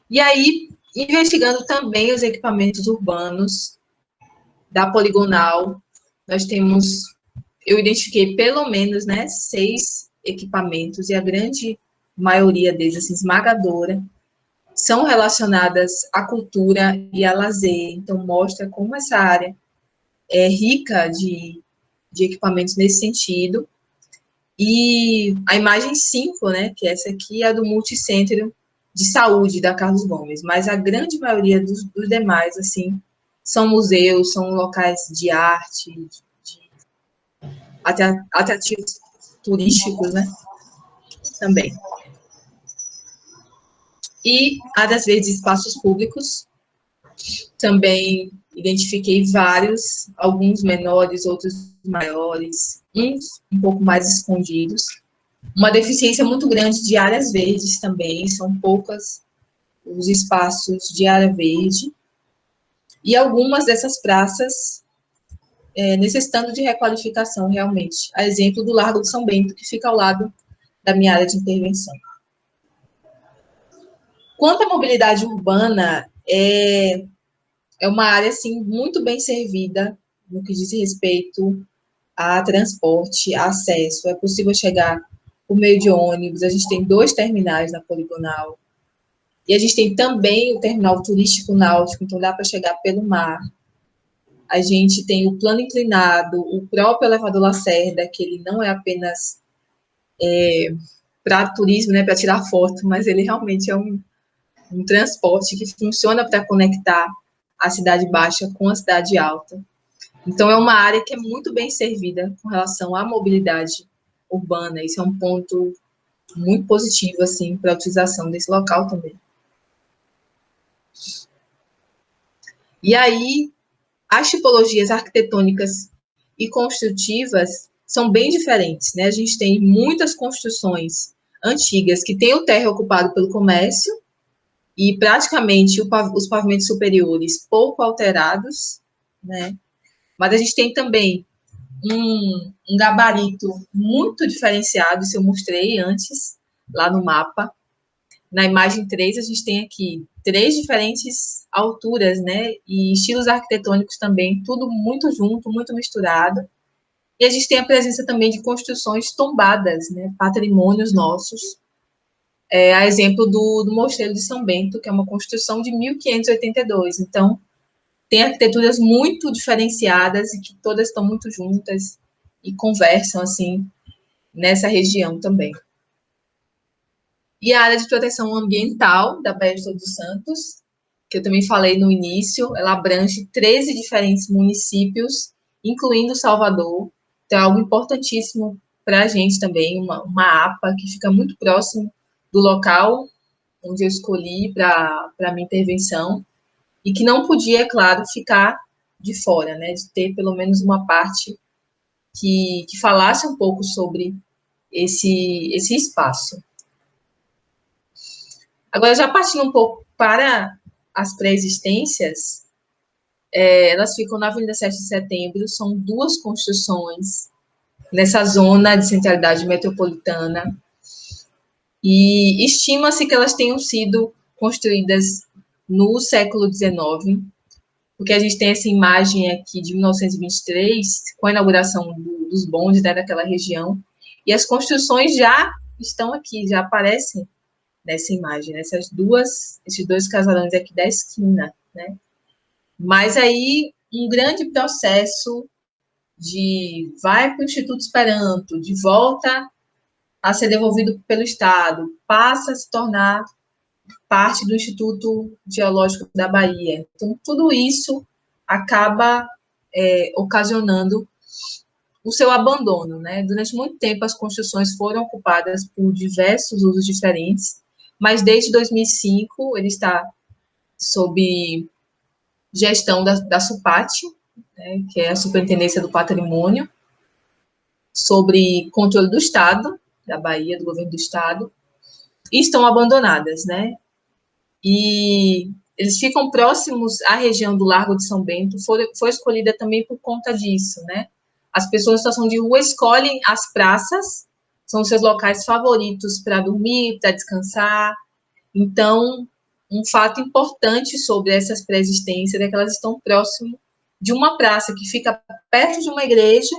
S2: E aí, investigando também os equipamentos urbanos da poligonal, eu identifiquei pelo menos, né, 6 equipamentos, e a grande maioria deles, assim, esmagadora, são relacionadas à cultura e a lazer. Então, mostra como essa área é rica de equipamentos nesse sentido. E a imagem 5, né, que essa aqui é a do Multicentro de Saúde da Carlos Gomes, mas a grande maioria dos demais, assim, são museus, são locais de arte, atrativos turísticos, né, também. E áreas verdes e espaços públicos, também identifiquei vários, alguns menores, outros maiores, uns um pouco mais escondidos. Uma deficiência muito grande de áreas verdes também, são poucas os espaços de área verde. E algumas dessas praças necessitando de requalificação, realmente. A exemplo do Largo de São Bento, que fica ao lado da minha área de intervenção. Quanto à mobilidade urbana, é uma área, assim, muito bem servida no que diz respeito a transporte, a acesso. É possível chegar por meio de ônibus. A gente tem 2 terminais na poligonal. E a gente tem também o terminal turístico náutico, então dá para chegar pelo mar. A gente tem o plano inclinado, o próprio elevador Lacerda, que ele não é apenas para turismo, né, para tirar foto, mas ele realmente é um transporte que funciona para conectar a cidade baixa com a cidade alta. Então, é uma área que é muito bem servida com relação à mobilidade urbana. Isso é um ponto muito positivo, assim, para a utilização desse local também. E aí, as tipologias arquitetônicas e construtivas são bem diferentes, né? A gente tem muitas construções antigas que têm o térreo ocupado pelo comércio e praticamente os pavimentos superiores pouco alterados, né? Mas a gente tem também um gabarito muito diferenciado, isso eu mostrei antes, lá no mapa. Na imagem 3, a gente tem aqui 3 diferentes alturas, né? E estilos arquitetônicos também, tudo muito junto, muito misturado. E a gente tem a presença também de construções tombadas, né? Patrimônios nossos. A exemplo do Mosteiro de São Bento, que é uma construção de 1582. Então, tem arquiteturas muito diferenciadas e que todas estão muito juntas e conversam, assim, nessa região também. E a área de proteção ambiental da Baía de Todos os Santos, que eu também falei no início, ela abrange 13 diferentes municípios, incluindo Salvador. Então, é algo importantíssimo para a gente também, uma APA que fica muito próximo do local onde eu escolhi para a minha intervenção, e que não podia, é claro, ficar de fora, né, de ter pelo menos uma parte que falasse um pouco sobre esse espaço. Agora, já partindo um pouco para as pré-existências, elas ficam na Avenida 7 de Setembro, são 2 construções nessa zona de centralidade metropolitana, e estima-se que elas tenham sido construídas no século XIX, porque a gente tem essa imagem aqui de 1923, com a inauguração dos bondes, né, daquela região, e as construções já estão aqui, já aparecem nessa imagem, né, esses 2 casarões aqui da esquina, né? Mas aí, um grande processo vai para o Instituto Esperanto, de volta a ser devolvido pelo Estado, passa a se tornar parte do Instituto Geológico da Bahia. Então, tudo isso acaba ocasionando o seu abandono, né? Durante muito tempo, as construções foram ocupadas por diversos usos diferentes, mas desde 2005 ele está sob gestão da SUPAT, né, que é a Superintendência do Patrimônio, sobre controle do Estado, da Bahia, do governo do Estado, e estão abandonadas, né? E eles ficam próximos à região do Largo de São Bento, foi escolhida também por conta disso, né? As pessoas em situação de rua escolhem as praças, são os seus locais favoritos para dormir, para descansar. Então, um fato importante sobre essas pré-existências é que elas estão próximo de uma praça que fica perto de uma igreja,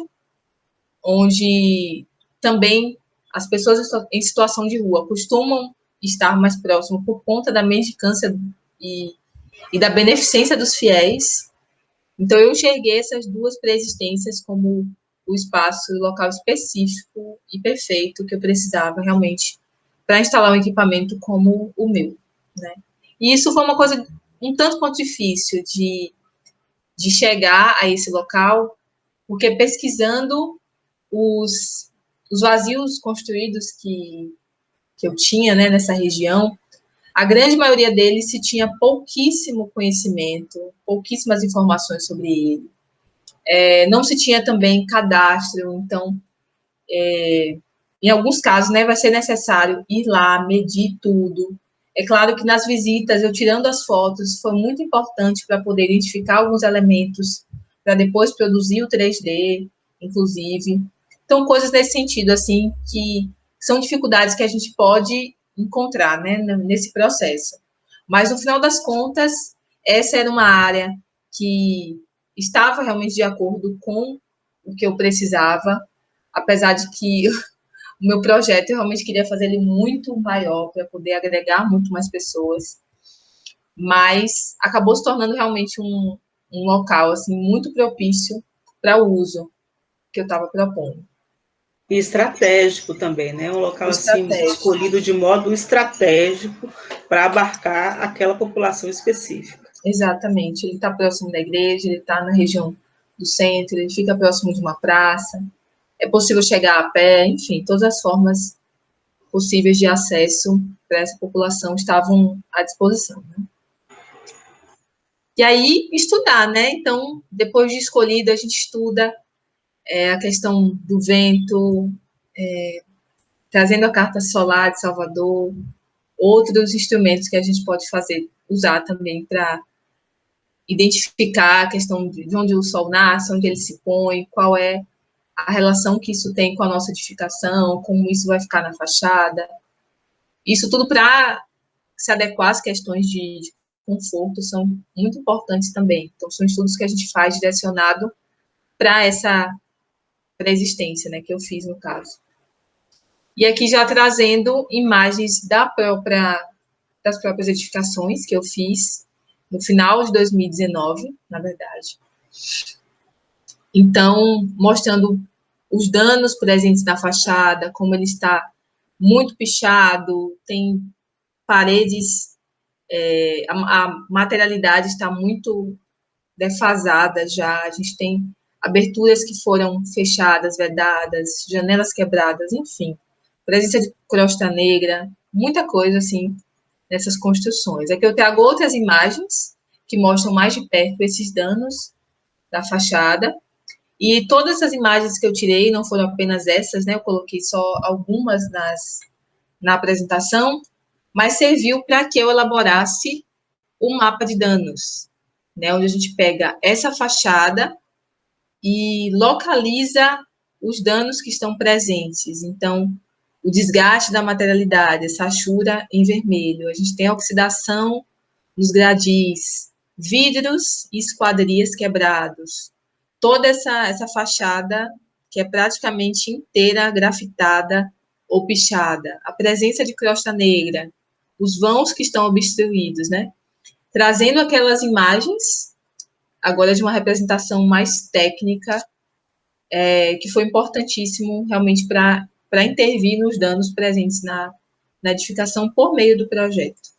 S2: onde também as pessoas em situação de rua costumam estar mais próximo por conta da mendicância e da beneficência dos fiéis. Então, eu enxerguei essas 2 pré-existências como o espaço e o local específico e perfeito que eu precisava realmente para instalar um equipamento como o meu, né? E isso foi uma coisa um tanto quanto difícil de chegar a esse local, porque pesquisando os vazios construídos que eu tinha, né, nessa região, a grande maioria deles se tinha pouquíssimo conhecimento, pouquíssimas informações sobre ele. Não se tinha também cadastro, então, em alguns casos, né, vai ser necessário ir lá, medir tudo. É claro que nas visitas, eu tirando as fotos, foi muito importante para poder identificar alguns elementos, para depois produzir o 3D, inclusive. Então, coisas nesse sentido, assim, que são dificuldades que a gente pode encontrar, né, nesse processo. Mas, no final das contas, essa era uma área que estava realmente de acordo com o que eu precisava, apesar de que o meu projeto, eu realmente queria fazer ele muito maior, para poder agregar muito mais pessoas, mas acabou se tornando realmente um local, assim, muito propício para o uso que eu estava propondo.
S1: E estratégico também, né? Um local assim escolhido de modo estratégico para abarcar aquela população específica.
S2: Exatamente. Ele está próximo da igreja, ele está na região do centro, ele fica próximo de uma praça. É possível chegar a pé, enfim, todas as formas possíveis de acesso para essa população estavam à disposição, né? E aí, estudar, né? Então, depois de escolhido, a gente estuda a questão do vento, trazendo a carta solar de Salvador, outros instrumentos que a gente pode usar também para identificar a questão de onde o sol nasce, onde ele se põe, qual é a relação que isso tem com a nossa edificação, como isso vai ficar na fachada. Isso tudo para se adequar às questões de conforto são muito importantes também. Então, são estudos que a gente faz direcionado para essa existência, né, que eu fiz no caso. E aqui já trazendo imagens das próprias edificações que eu fiz no final de 2019, na verdade. Então, mostrando os danos presentes na fachada, como ele está muito pichado, tem paredes, a materialidade está muito defasada já, a gente tem aberturas que foram fechadas, vedadas, janelas quebradas, enfim, presença de crosta negra, muita coisa, assim, nessas construções. Aqui eu trago outras imagens que mostram mais de perto esses danos da fachada, e todas essas imagens que eu tirei, não foram apenas essas, né, eu coloquei só algumas na apresentação, mas serviu para que eu elaborasse um mapa de danos, né, onde a gente pega essa fachada e localiza os danos que estão presentes. Então, o desgaste da materialidade, essa achura em vermelho. A gente tem a oxidação nos gradis, vidros e esquadrias quebrados. Toda essa fachada que é praticamente inteira grafitada ou pichada. A presença de crosta negra, os vãos que estão obstruídos, né? Trazendo aquelas imagens, agora de uma representação mais técnica, que foi importantíssimo realmente para intervir nos danos presentes na edificação por meio do projeto.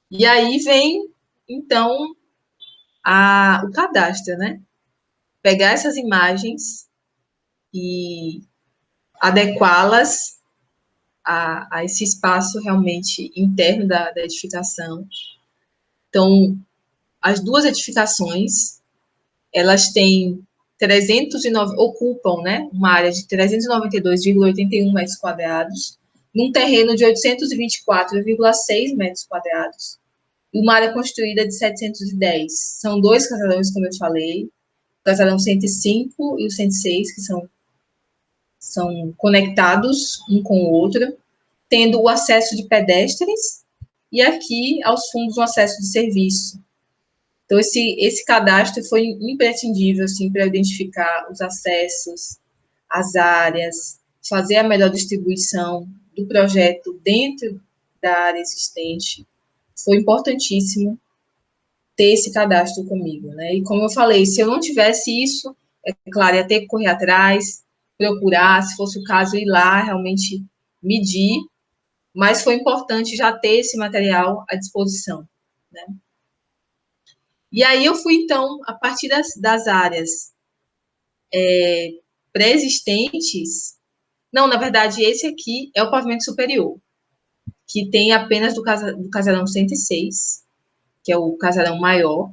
S2: E aí vem, então, o cadastro, né? Pegar essas imagens e adequá-las a esse espaço realmente interno da edificação. Então, as duas edificações, elas têm ocupam, né, uma área de 392,81 metros quadrados, num terreno de 824,6 metros quadrados, e uma área construída de 710. São dois casarões, como eu falei, o casarão 105 e o 106, que são conectados um com o outro, tendo o acesso de pedestres e aqui aos fundos o acesso de serviço. Então, esse cadastro foi imprescindível, assim, para identificar os acessos, as áreas, fazer a melhor distribuição do projeto dentro da área existente. Foi importantíssimo ter esse cadastro comigo, né? E como eu falei, se eu não tivesse isso, é claro, ia ter que correr atrás, procurar, se fosse o caso, ir lá, realmente medir, mas foi importante já ter esse material à disposição, né? E aí eu fui, então, a partir das áreas pré-existentes. Não, na verdade, esse aqui é o pavimento superior, que tem apenas do casarão 106, que é o casarão maior.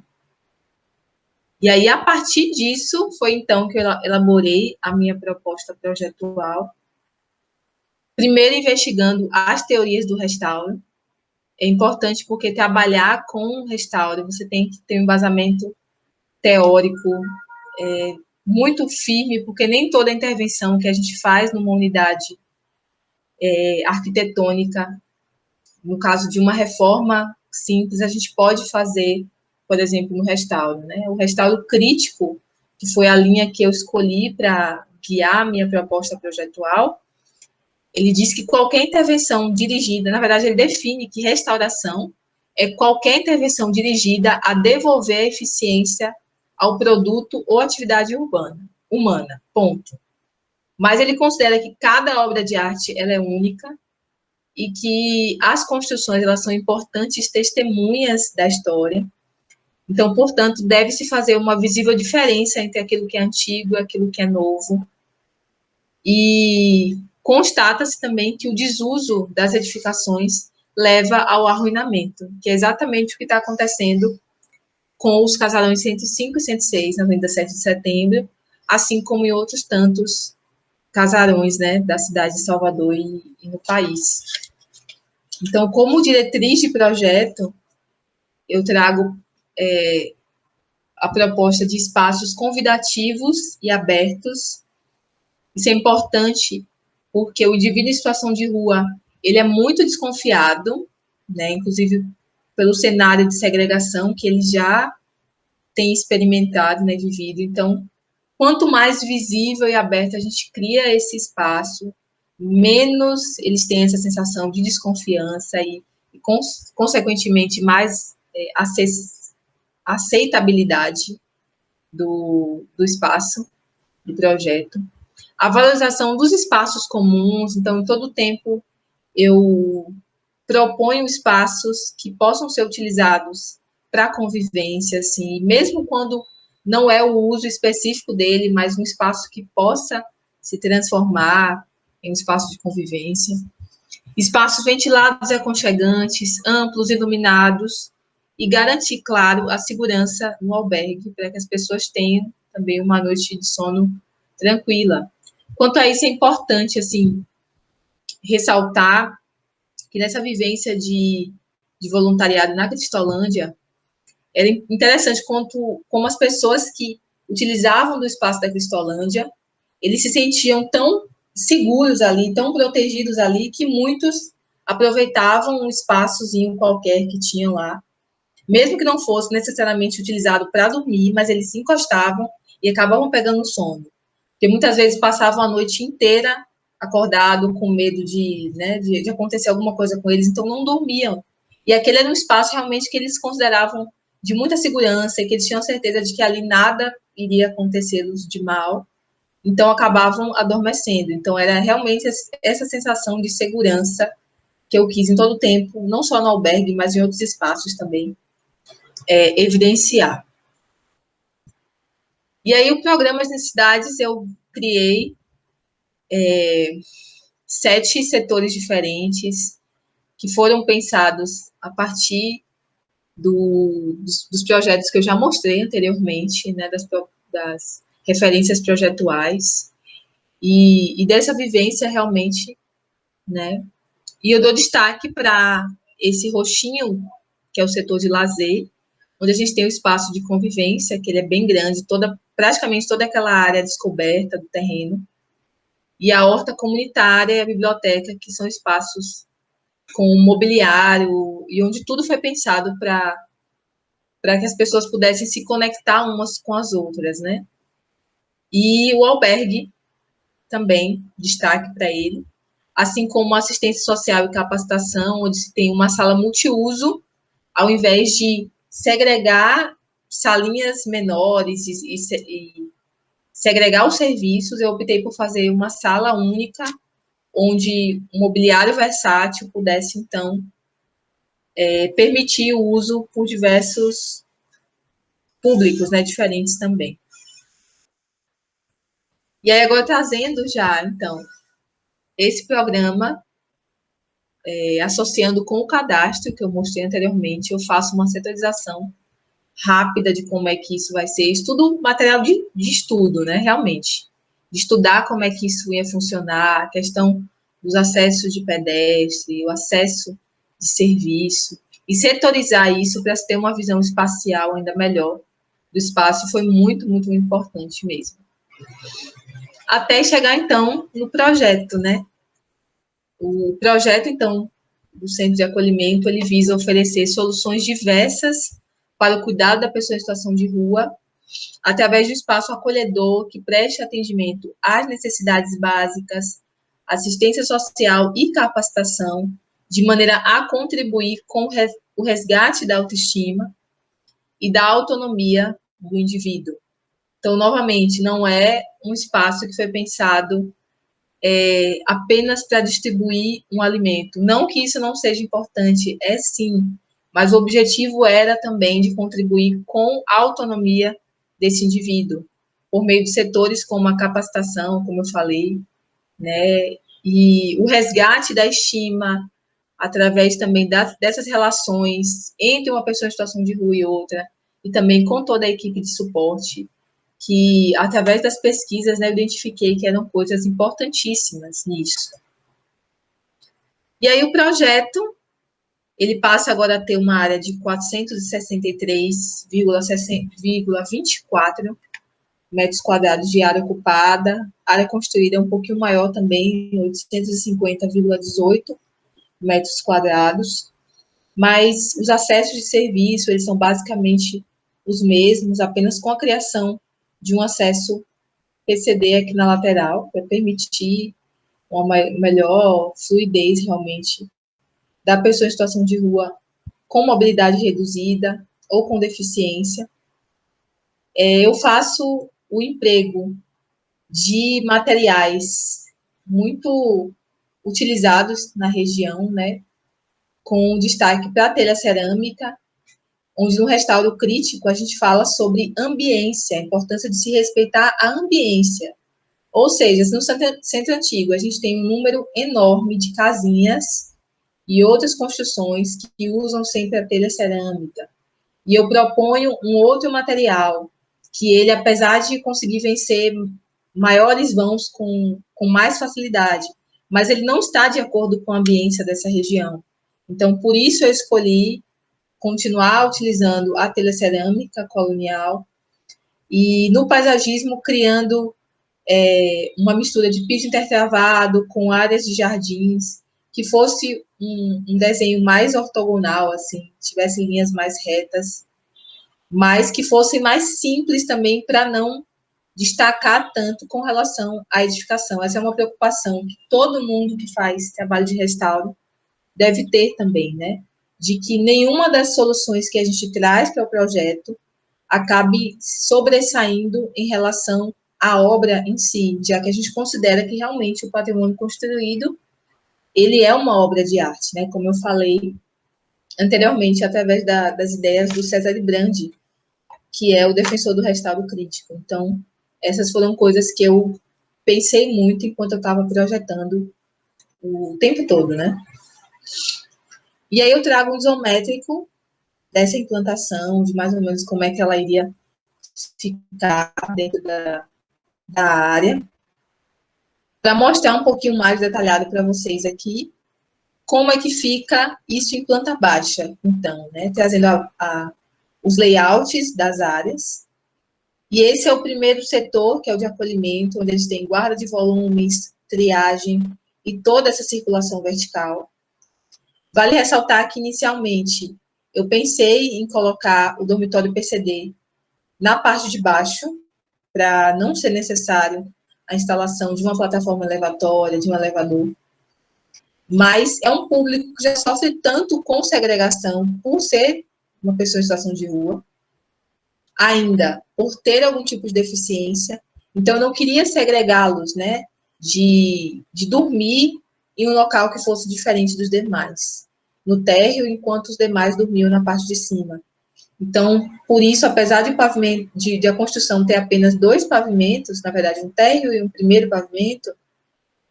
S2: E aí, a partir disso, foi então que eu elaborei a minha proposta projetual, primeiro investigando as teorias do restauro. É importante porque trabalhar com restauro, você tem que ter um embasamento teórico muito firme, porque nem toda intervenção que a gente faz numa unidade arquitetônica, no caso de uma reforma simples, a gente pode fazer, por exemplo, no restauro, né? O restauro crítico, que foi a linha que eu escolhi para guiar a minha proposta projetual, ele diz que qualquer intervenção dirigida, na verdade, ele define que restauração é qualquer intervenção dirigida a devolver a eficiência ao produto ou atividade humana, ponto. Mas ele considera que cada obra de arte ela é única e que as construções elas são importantes testemunhas da história. Então, portanto, deve-se fazer uma visível diferença entre aquilo que é antigo e aquilo que é novo. E constata-se também que o desuso das edificações leva ao arruinamento, que é exatamente o que está acontecendo com os casarões 105 e 106 na Avenida 7 de Setembro, assim como em outros tantos casarões, né, da cidade de Salvador e no país. Então, como diretriz de projeto, eu trago a proposta de espaços convidativos e abertos. Isso é importante porque o indivíduo em situação de rua, ele é muito desconfiado, né, inclusive pelo cenário de segregação que ele já tem experimentado, né, vivido. Então, quanto mais visível e aberto a gente cria esse espaço, menos eles têm essa sensação de desconfiança e consequentemente, mais aceitabilidade do espaço, do projeto. A valorização dos espaços comuns, então, em todo tempo, eu proponho espaços que possam ser utilizados para convivência, assim, mesmo quando não é o uso específico dele, mas um espaço que possa se transformar em um espaço de convivência. Espaços ventilados e aconchegantes, amplos, iluminados, e garantir, claro, a segurança no albergue, para que as pessoas tenham também uma noite de sono tranquila. Quanto a isso, é importante, assim, ressaltar que nessa vivência de voluntariado na Cristolândia, era interessante como as pessoas que utilizavam do espaço da Cristolândia, eles se sentiam tão seguros ali, tão protegidos ali, que muitos aproveitavam um espaçozinho qualquer que tinham lá, mesmo que não fosse necessariamente utilizado para dormir, mas eles se encostavam e acabavam pegando sono. Porque muitas vezes passavam a noite inteira acordado, com medo de acontecer alguma coisa com eles, então não dormiam. E aquele era um espaço realmente que eles consideravam de muita segurança e que eles tinham certeza de que ali nada iria acontecer-los de mal, então acabavam adormecendo. Então era realmente essa sensação de segurança que eu quis em todo o tempo, não só no albergue, mas em outros espaços também, evidenciar. E aí o programa As Necessidades eu criei 7 setores diferentes que foram pensados a partir dos projetos que eu já mostrei anteriormente, né, das referências projetuais e dessa vivência realmente, né, e eu dou destaque para esse roxinho, que é o setor de lazer, onde a gente tem o espaço de convivência, que ele é bem grande, praticamente toda aquela área descoberta do terreno, e a horta comunitária e a biblioteca, que são espaços com mobiliário e onde tudo foi pensado para que as pessoas pudessem se conectar umas com as outras, né? E o albergue também, destaque para ele, assim como assistência social e capacitação, onde se tem uma sala multiuso, ao invés de segregar salinhas menores e segregar os serviços, eu optei por fazer uma sala única, onde o mobiliário versátil pudesse, então, permitir o uso por diversos públicos, né, diferentes também. E aí, agora trazendo já, então, esse programa, associando com o cadastro que eu mostrei anteriormente, eu faço uma setorização rápida de como é que isso vai ser, estudo, material de estudo, né, realmente, de estudar como é que isso ia funcionar, a questão dos acessos de pedestre, o acesso de serviço, e setorizar isso para ter uma visão espacial ainda melhor do espaço foi muito, muito importante mesmo. Até chegar, então, no projeto, né? O projeto, então, do Centro de Acolhimento, ele visa oferecer soluções diversas para o cuidado da pessoa em situação de rua, através de um espaço acolhedor que preste atendimento às necessidades básicas, assistência social e capacitação, de maneira a contribuir com o resgate da autoestima e da autonomia do indivíduo. Então, novamente, não é um espaço que foi pensado apenas para distribuir um alimento. Não que isso não seja importante, é sim, mas o objetivo era também de contribuir com a autonomia desse indivíduo, por meio de setores como a capacitação, como eu falei, né, e o resgate da estima, através também dessas relações entre uma pessoa em situação de rua e outra, e também com toda a equipe de suporte, que, através das pesquisas, né, eu identifiquei que eram coisas importantíssimas nisso. E aí o projeto, ele passa agora a ter uma área de 463,24 metros quadrados de área ocupada, área construída um pouquinho maior também, 850,18 metros quadrados, mas os acessos de serviço, eles são basicamente os mesmos, apenas com a criação de um acesso PCD aqui na lateral, para permitir uma melhor fluidez, realmente, da pessoa em situação de rua com mobilidade reduzida ou com deficiência. Eu faço o emprego de materiais muito utilizados na região, né, com destaque para a telha cerâmica, onde no restauro crítico a gente fala sobre ambiência, a importância de se respeitar a ambiência. Ou seja, no centro antigo a gente tem um número enorme de casinhas e outras construções que usam sempre a telha cerâmica. E eu proponho um outro material, que ele, apesar de conseguir vencer maiores vãos com mais facilidade, mas ele não está de acordo com a ambiência dessa região. Então, por isso eu escolhi continuar utilizando a telha cerâmica colonial e no paisagismo criando uma mistura de piso intertravado com áreas de jardins, que fosse um desenho mais ortogonal, assim, tivesse linhas mais retas, mas que fosse mais simples também para não destacar tanto com relação à edificação. Essa é uma preocupação que todo mundo que faz trabalho de restauro deve ter também, né? De que nenhuma das soluções que a gente traz para o projeto acabe sobressaindo em relação à obra em si, já que a gente considera que realmente o patrimônio construído, ele é uma obra de arte, né? Como eu falei anteriormente, através das ideias do César Brandi, que é o defensor do restauro crítico. Então, essas foram coisas que eu pensei muito enquanto eu estava projetando o tempo todo, né? E aí eu trago um isométrico dessa implantação, de mais ou menos como é que ela iria ficar dentro da área, para mostrar um pouquinho mais detalhado para vocês aqui como é que fica isso em planta baixa, então, né? Trazendo os layouts das áreas. E esse é o primeiro setor, que é o de acolhimento, onde eles têm guarda de volumes, triagem e toda essa circulação vertical. Vale ressaltar que, inicialmente, eu pensei em colocar o dormitório PCD na parte de baixo, para não ser necessário a instalação de uma plataforma elevatória, de um elevador. Mas é um público que já sofre tanto com segregação por ser uma pessoa em situação de rua, ainda por ter algum tipo de deficiência. Então, eu não queria segregá-los, né, de dormir em um local que fosse diferente dos demais, no térreo, enquanto os demais dormiam na parte de cima. Então, por isso, apesar de a construção ter apenas 2 pavimentos, na verdade, um térreo e um primeiro pavimento,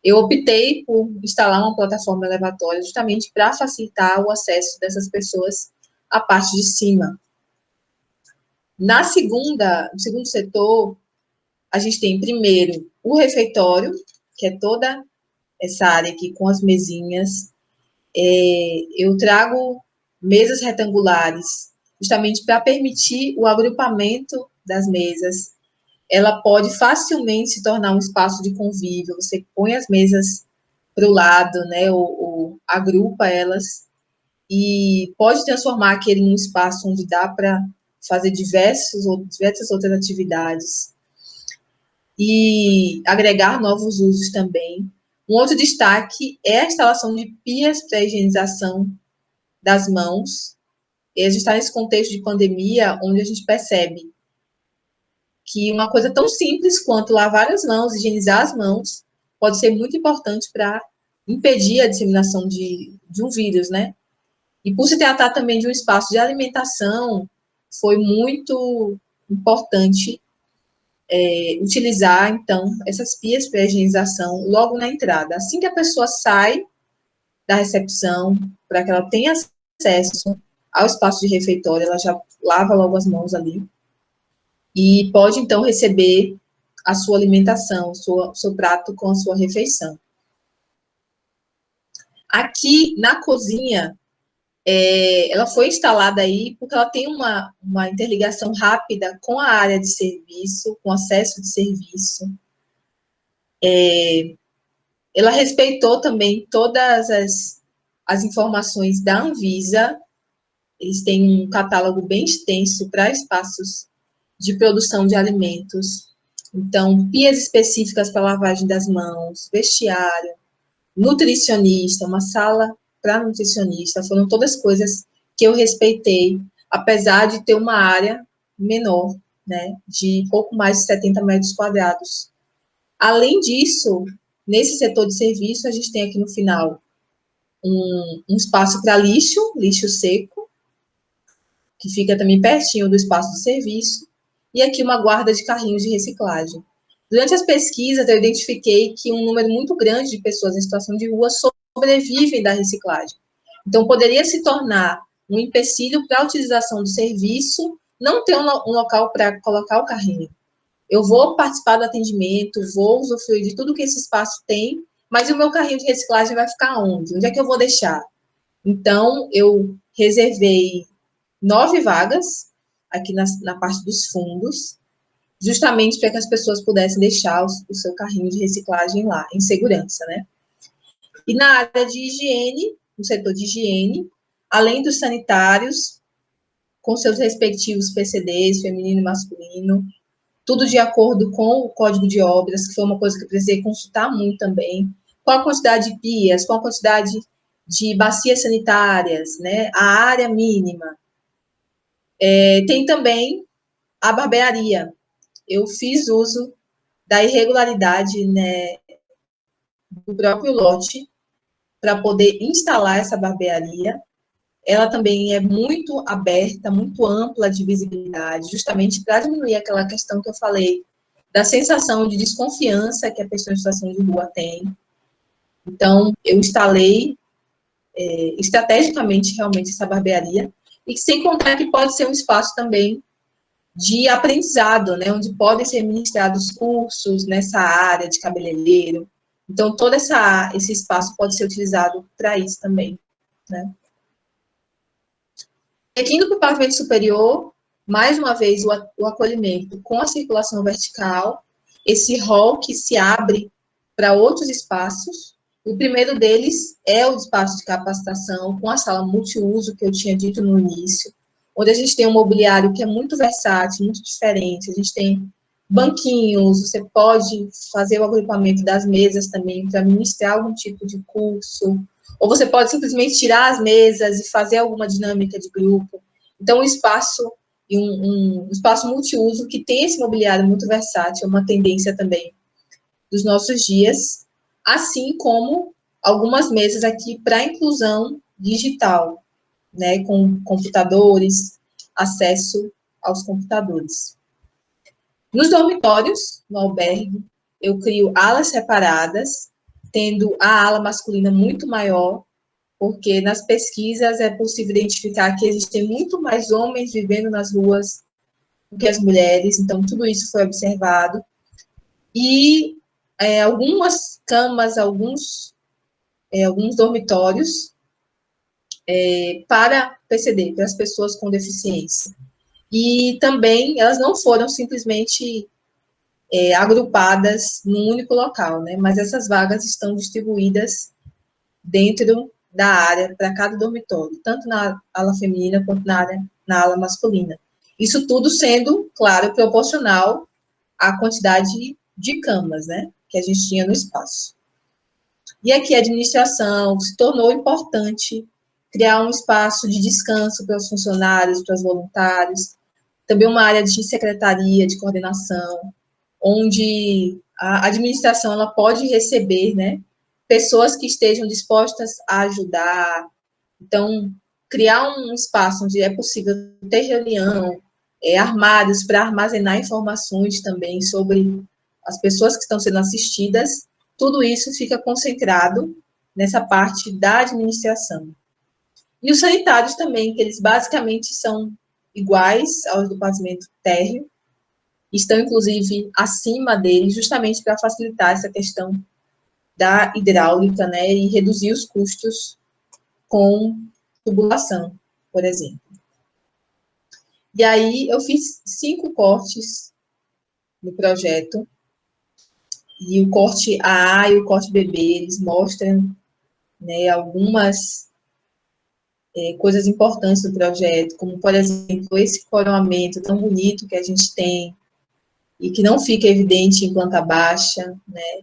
S2: eu optei por instalar uma plataforma elevatória justamente para facilitar o acesso dessas pessoas à parte de cima. No segundo setor, a gente tem, primeiro, o refeitório, que é toda essa área aqui com as mesinhas. Eu trago mesas retangulares, justamente para permitir o agrupamento das mesas. Ela pode facilmente se tornar um espaço de convívio. Você põe as mesas para o lado, né, ou agrupa elas, e pode transformar aquele num espaço onde dá para fazer diversas outras atividades e agregar novos usos também. Um outro destaque é a instalação de pias para a higienização das mãos. E a gente está nesse contexto de pandemia, onde a gente percebe que uma coisa tão simples quanto lavar as mãos, higienizar as mãos, pode ser muito importante para impedir a disseminação de um vírus, né? E por se tratar também de um espaço de alimentação, foi muito importante utilizar, então, essas pias para higienização logo na entrada. Assim que a pessoa sai da recepção, para que ela tenha acesso ao espaço de refeitório, ela já lava logo as mãos ali e pode, então, receber a sua alimentação, seu prato com a sua refeição. Aqui, na cozinha, ela foi instalada aí porque ela tem uma interligação rápida com a área de serviço, com acesso de serviço. Ela respeitou também todas as informações da Anvisa. Eles têm um catálogo bem extenso para espaços de produção de alimentos. Então, pias específicas para lavagem das mãos, vestiário, nutricionista, uma sala para nutricionista, foram todas coisas que eu respeitei, apesar de ter uma área menor, né, de pouco mais de 70 metros quadrados. Além disso, nesse setor de serviço, a gente tem aqui no final um espaço para lixo seco, que fica também pertinho do espaço de serviço, e aqui uma guarda de carrinhos de reciclagem. Durante as pesquisas, eu identifiquei que um número muito grande de pessoas em situação de rua sobrevivem da reciclagem. Então, poderia se tornar um empecilho para a utilização do serviço, não ter um local para colocar o carrinho. Eu vou participar do atendimento, vou usufruir de tudo que esse espaço tem, mas o meu carrinho de reciclagem vai ficar onde? Onde é que eu vou deixar? Então, eu reservei 9 vagas aqui na parte dos fundos, justamente para que as pessoas pudessem deixar o seu carrinho de reciclagem lá, em segurança, né? E na área de higiene, no setor de higiene, além dos sanitários, com seus respectivos PCDs, feminino e masculino, tudo de acordo com o Código de Obras, que foi uma coisa que eu precisei consultar muito também. Qual a quantidade de pias, qual a quantidade de bacias sanitárias, né? A área mínima. Tem também a barbearia. Eu fiz uso da irregularidade, né, do próprio lote para poder instalar essa barbearia. Ela também é muito aberta, muito ampla de visibilidade, justamente para diminuir aquela questão que eu falei, da sensação de desconfiança que a pessoa em situação de rua tem. Então, eu instalei estrategicamente, realmente, essa barbearia, e sem contar que pode ser um espaço também de aprendizado, né, onde podem ser ministrados cursos nessa área de cabeleireiro. Então, todo esse espaço pode ser utilizado para isso também, né. Seguindo para o pavimento superior, mais uma vez, o acolhimento com a circulação vertical, esse hall que se abre para outros espaços. O primeiro deles é o espaço de capacitação, com a sala multiuso, que eu tinha dito no início, onde a gente tem um mobiliário que é muito versátil, muito diferente. A gente tem banquinhos, você pode fazer o agrupamento das mesas também para ministrar algum tipo de curso, ou você pode simplesmente tirar as mesas e fazer alguma dinâmica de grupo. Então, um espaço e um espaço multiuso que tem esse mobiliário muito versátil, é uma tendência também dos nossos dias, assim como algumas mesas aqui para inclusão digital, né, com computadores, acesso aos computadores. Nos dormitórios, no albergue, eu crio alas separadas, tendo a ala masculina muito maior, porque nas pesquisas é possível identificar que existem muito mais homens vivendo nas ruas do que as mulheres, então tudo isso foi observado. E algumas camas, alguns dormitórios para PCD, para as pessoas com deficiência. E também elas não foram simplesmente agrupadas num único local, né? Mas essas vagas estão distribuídas dentro da área para cada dormitório, tanto na ala feminina quanto na ala masculina. Isso tudo sendo, claro, proporcional à quantidade de camas, né, que a gente tinha no espaço. E aqui a administração se tornou importante criar um espaço de descanso para os funcionários, para os voluntários, também uma área de secretaria, de coordenação, onde a administração ela pode receber, né, pessoas que estejam dispostas a ajudar. Então, criar um espaço onde é possível ter reunião, armários para armazenar informações também sobre as pessoas que estão sendo assistidas, tudo isso fica concentrado nessa parte da administração. E os sanitários também, que eles basicamente são iguais aos do pavimento térreo, estão, inclusive, acima deles, justamente para facilitar essa questão da hidráulica, né, e reduzir os custos com tubulação, por exemplo. E aí, eu fiz 5 cortes no projeto, e o corte AA e o corte BB, eles mostram, né, algumas coisas importantes do projeto, como, por exemplo, esse coroamento tão bonito que a gente tem, e que não fica evidente em planta baixa, né,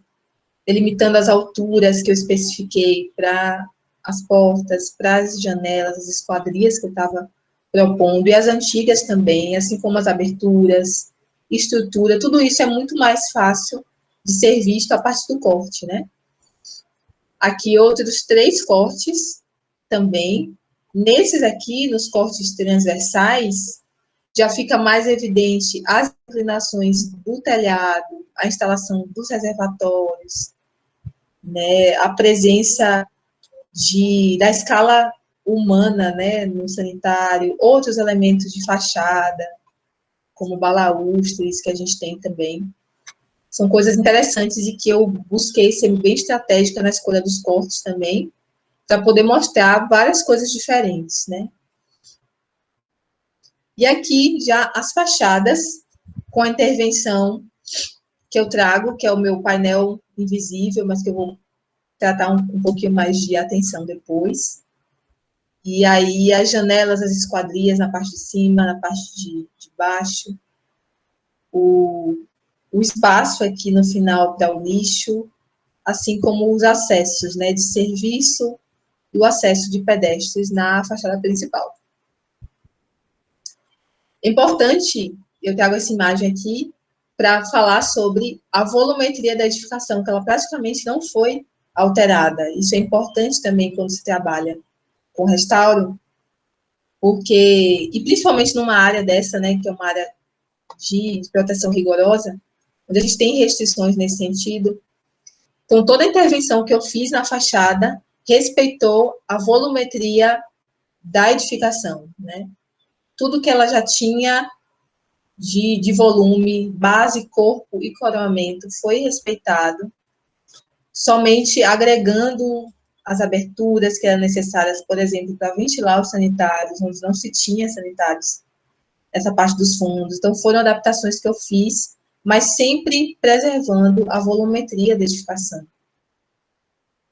S2: delimitando as alturas que eu especifiquei para as portas, para as janelas, as esquadrias que eu estava propondo, e as antigas também, assim como as aberturas, estrutura, tudo isso é muito mais fácil de ser visto a partir do corte, né? Aqui outros 3 cortes também. Nesses aqui, nos cortes transversais, já fica mais evidente as inclinações do telhado, a instalação dos reservatórios, né, a presença da escala humana, né, no sanitário, outros elementos de fachada, como balaústres, que a gente tem também. São coisas interessantes e que eu busquei ser bem estratégica na escolha dos cortes também, para poder mostrar várias coisas diferentes, né. E aqui já as fachadas, com a intervenção que eu trago, que é o meu painel invisível, mas que eu vou tratar um pouquinho mais de atenção depois. E aí as janelas, as esquadrias na parte de cima, na parte de baixo, o espaço aqui no final para o lixo, assim como os acessos, né, de serviço e o acesso de pedestres na fachada principal. É importante, eu trago essa imagem aqui, para falar sobre a volumetria da edificação, que ela praticamente não foi alterada. Isso é importante também quando se trabalha com restauro, porque, e principalmente numa área dessa, né, que é uma área de proteção rigorosa, onde a gente tem restrições nesse sentido. Então, toda a intervenção que eu fiz na fachada respeitou a volumetria da edificação, né? Tudo que ela já tinha de volume, base, corpo e coroamento foi respeitado, somente agregando as aberturas que eram necessárias, por exemplo, para ventilar os sanitários, onde não se tinha sanitários, essa parte dos fundos. Então, foram adaptações que eu fiz, mas sempre preservando a volumetria da edificação.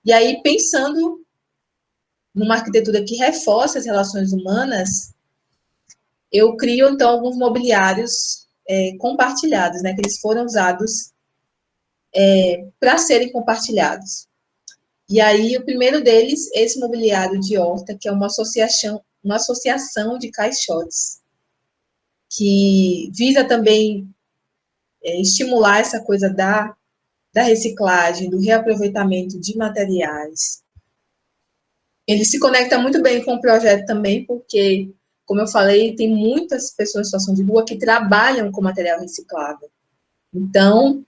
S2: E aí, pensando numa arquitetura que reforça as relações humanas, eu crio, então, alguns mobiliários compartilhados, né, que eles foram usados para serem compartilhados. E aí, o primeiro deles, esse mobiliário de horta, que é uma associação de caixotes, que visa também estimular essa coisa da reciclagem, do reaproveitamento de materiais. Ele se conecta muito bem com o projeto também, porque, como eu falei, tem muitas pessoas em situação de rua que trabalham com material reciclado. Então,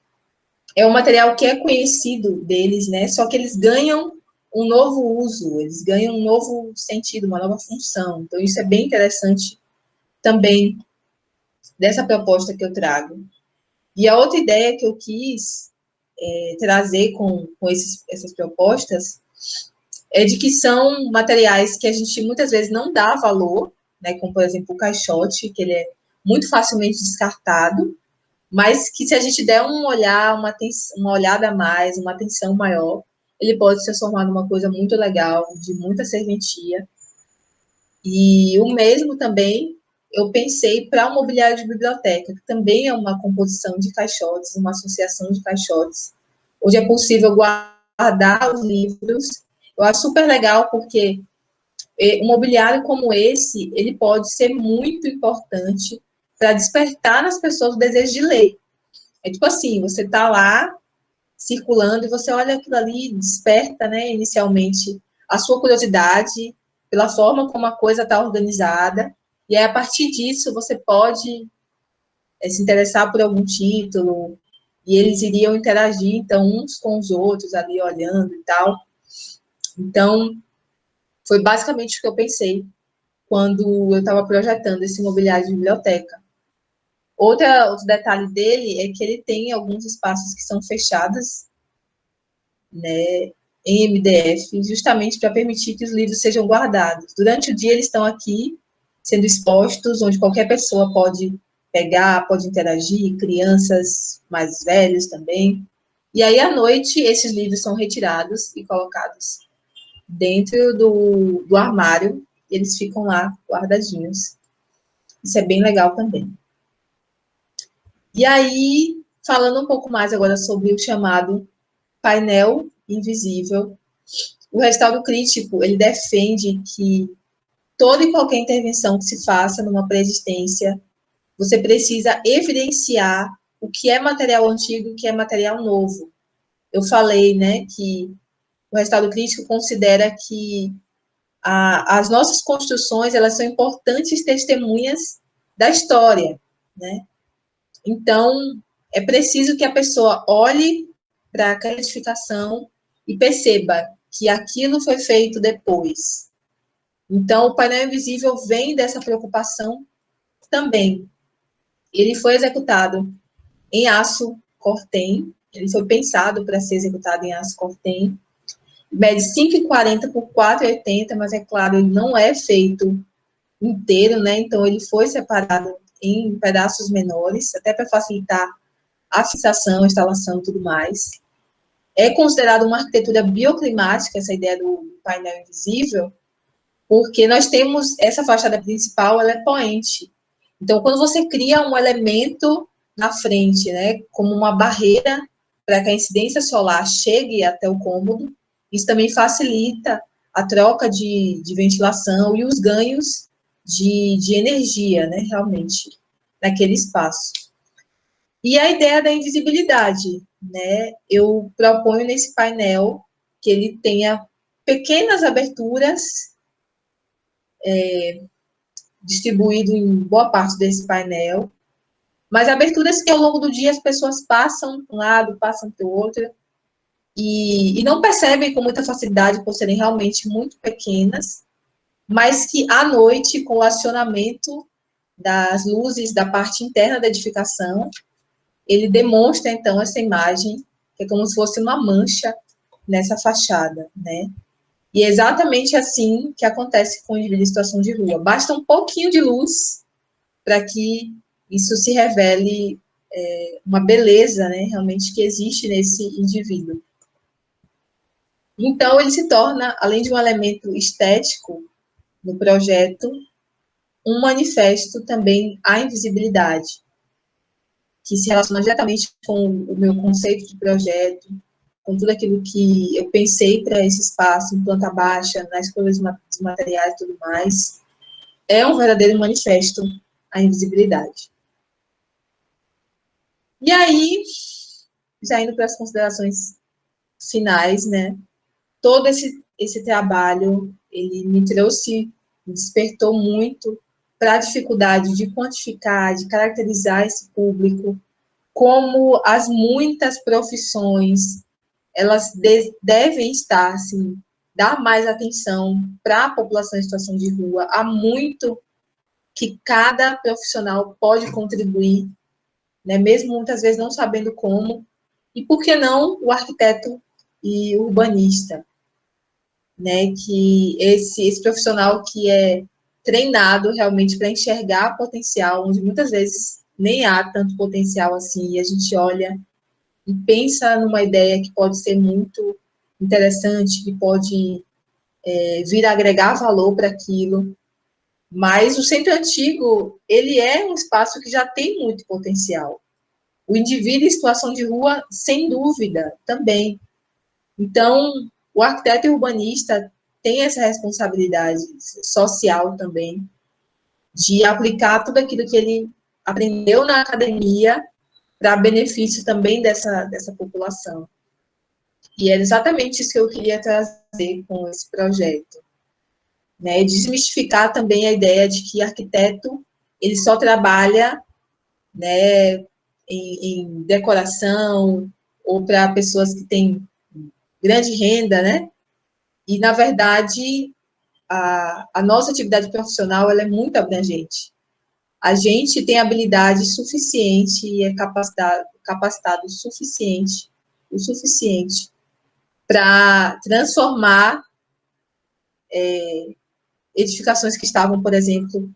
S2: é um material que é conhecido deles, né? Só que eles ganham um novo uso, eles ganham um novo sentido, uma nova função. Então, isso é bem interessante também dessa proposta que eu trago. E a outra ideia que eu quis trazer com essas propostas é de que são materiais que a gente muitas vezes não dá valor, né? Como, por exemplo, o caixote, que ele é muito facilmente descartado, mas que se a gente der um olhar, uma olhada a mais, uma atenção maior, ele pode se transformar numa coisa muito legal, de muita serventia. E o mesmo também eu pensei para o mobiliário de biblioteca, que também é uma composição de caixotes, uma associação de caixotes, onde é possível guardar os livros. Eu acho super legal, porque um mobiliário como esse, ele pode ser muito importante para despertar nas pessoas o desejo de ler. É tipo assim, você está lá circulando e você olha aquilo ali, desperta, né, inicialmente, a sua curiosidade pela forma como a coisa está organizada, e aí, a partir disso, você pode se interessar por algum título, e eles iriam interagir, então, uns com os outros, ali, olhando e tal. Então, foi basicamente o que eu pensei quando eu estava projetando esse mobiliário de biblioteca. Outro detalhe dele é que ele tem alguns espaços que são fechados, né, em MDF, justamente para permitir que os livros sejam guardados. Durante o dia, eles estão aqui, sendo expostos, onde qualquer pessoa pode pegar, pode interagir, crianças mais velhas também. E aí, à noite, esses livros são retirados e colocados dentro do armário, e eles ficam lá guardadinhos. Isso é bem legal também. E aí, falando um pouco mais agora sobre o chamado painel invisível, o Restauro Crítico, ele defende que toda e qualquer intervenção que se faça numa pré-existência, você precisa evidenciar o que é material antigo e o que é material novo. Eu falei, né, que o Restauro Crítico considera que as nossas construções, elas são importantes testemunhas da história, né? Então, é preciso que a pessoa olhe para aquela edificação e perceba que aquilo foi feito depois. Então, o painel invisível vem dessa preocupação também. Ele foi executado em aço cortem, ele foi pensado para ser executado em aço cortem, mede 5,40 por 4,80, mas é claro, ele não é feito inteiro, né? Então, ele foi separado em pedaços menores, até para facilitar a fixação, a instalação e tudo mais. É considerado uma arquitetura bioclimática, essa ideia do painel invisível, porque nós temos essa fachada principal, ela é poente. Então, quando você cria um elemento na frente, né, como uma barreira para que a incidência solar chegue até o cômodo, isso também facilita a troca de ventilação e os ganhos de energia, né, realmente, naquele espaço. E a ideia da invisibilidade, né, eu proponho nesse painel que ele tenha pequenas aberturas distribuído em boa parte desse painel, mas aberturas que ao longo do dia as pessoas passam para um lado, passam para o outro, e não percebem com muita facilidade por serem realmente muito pequenas, mas que à noite, com o acionamento das luzes da parte interna da edificação, ele demonstra, então, essa imagem, que é como se fosse uma mancha nessa fachada, né? E é exatamente assim que acontece com o indivíduo em situação de rua. Basta um pouquinho de luz para que isso se revele uma beleza, né, realmente, que existe nesse indivíduo. Então, ele se torna, além de um elemento estético no projeto, um manifesto também à invisibilidade, que se relaciona diretamente com o meu conceito de projeto, com tudo aquilo que eu pensei para esse espaço, em planta baixa, na escolha dos materiais e tudo mais. É um verdadeiro manifesto à invisibilidade. E aí, já indo para as considerações finais, né? Todo esse trabalho, ele me trouxe, me despertou muito para a dificuldade de quantificar, de caracterizar esse público, como as muitas profissões, elas devem estar, assim, dar mais atenção para a população em situação de rua. Há muito que cada profissional pode contribuir, né, mesmo muitas vezes não sabendo como, e por que não o arquiteto e o urbanista, né, que esse profissional que é treinado realmente para enxergar potencial, onde muitas vezes nem há tanto potencial assim, e a gente olha e pensa numa ideia que pode ser muito interessante, que pode vir a agregar valor para aquilo, Mas o Centro Antigo, ele é um espaço que já tem muito potencial. O indivíduo em situação de rua, sem dúvida, também. Então, o arquiteto e urbanista tem essa responsabilidade social também, de aplicar tudo aquilo que ele aprendeu na academia para benefício também dessa população. E é exatamente isso que eu queria trazer com esse projeto. Né? Desmistificar também a ideia de que arquiteto ele só trabalha, né, em decoração ou para pessoas que têm grande renda, né? E, na verdade, a nossa atividade profissional ela é muito abrangente. A gente tem habilidade suficiente e é capacitado o suficiente para transformar edificações que estavam, por exemplo,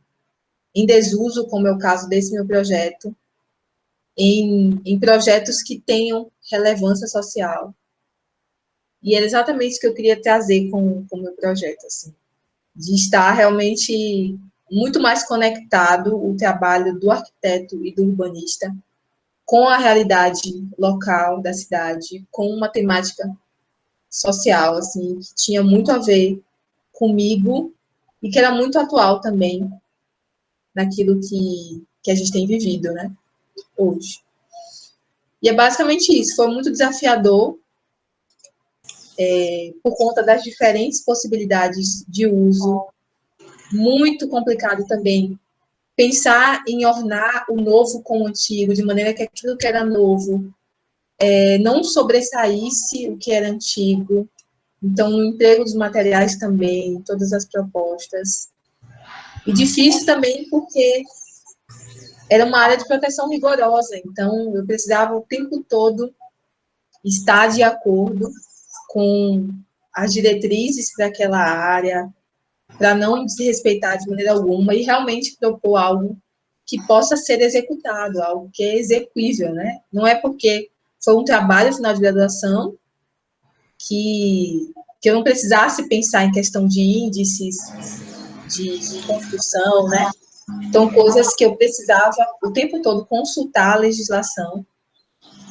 S2: em desuso, como é o caso desse meu projeto, em projetos que tenham relevância social. E era exatamente isso que eu queria trazer com o meu projeto, assim, de estar realmente muito mais conectado o trabalho do arquiteto e do urbanista com a realidade local da cidade, com uma temática social, assim, que tinha muito a ver comigo e que era muito atual também naquilo que a gente tem vivido, né, hoje. E é basicamente isso, foi muito desafiador, por conta das diferentes possibilidades de uso, muito complicado também pensar em ornar o novo com o antigo, de maneira que aquilo que era novo não sobressaísse o que era antigo. Então, no emprego dos materiais também, todas as propostas. E difícil também porque era uma área de proteção rigorosa, então eu precisava o tempo todo estar de acordo com as diretrizes daquela área, para não desrespeitar de maneira alguma e realmente propor algo que possa ser executado, algo que é execuível, né? Não é porque foi um trabalho final de graduação que eu não precisasse pensar em questão de índices, de construção, né? Então, coisas que eu precisava o tempo todo consultar a legislação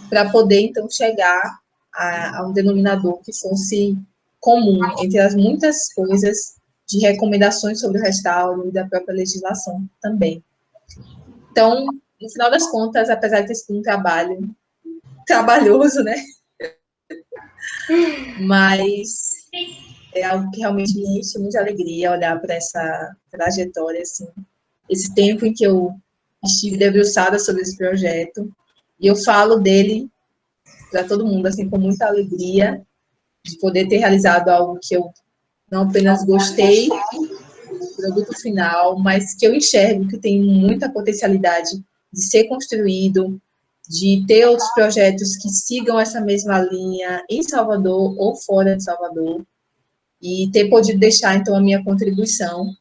S2: para poder, então, chegar a um denominador que fosse comum entre as muitas coisas de recomendações sobre o restauro e da própria legislação também. Então, no final das contas, apesar de ter sido um trabalho trabalhoso, né? Mas é algo que realmente me enche muita alegria olhar para essa trajetória, assim. Esse tempo em que eu estive debruçada sobre esse projeto, e eu falo dele para todo mundo, assim, com muita alegria de poder ter realizado algo que eu não apenas gostei do produto final, mas que eu enxergo que tem muita potencialidade de ser construído, de ter outros projetos que sigam essa mesma linha em Salvador ou fora de Salvador, e ter podido deixar, então, a minha contribuição,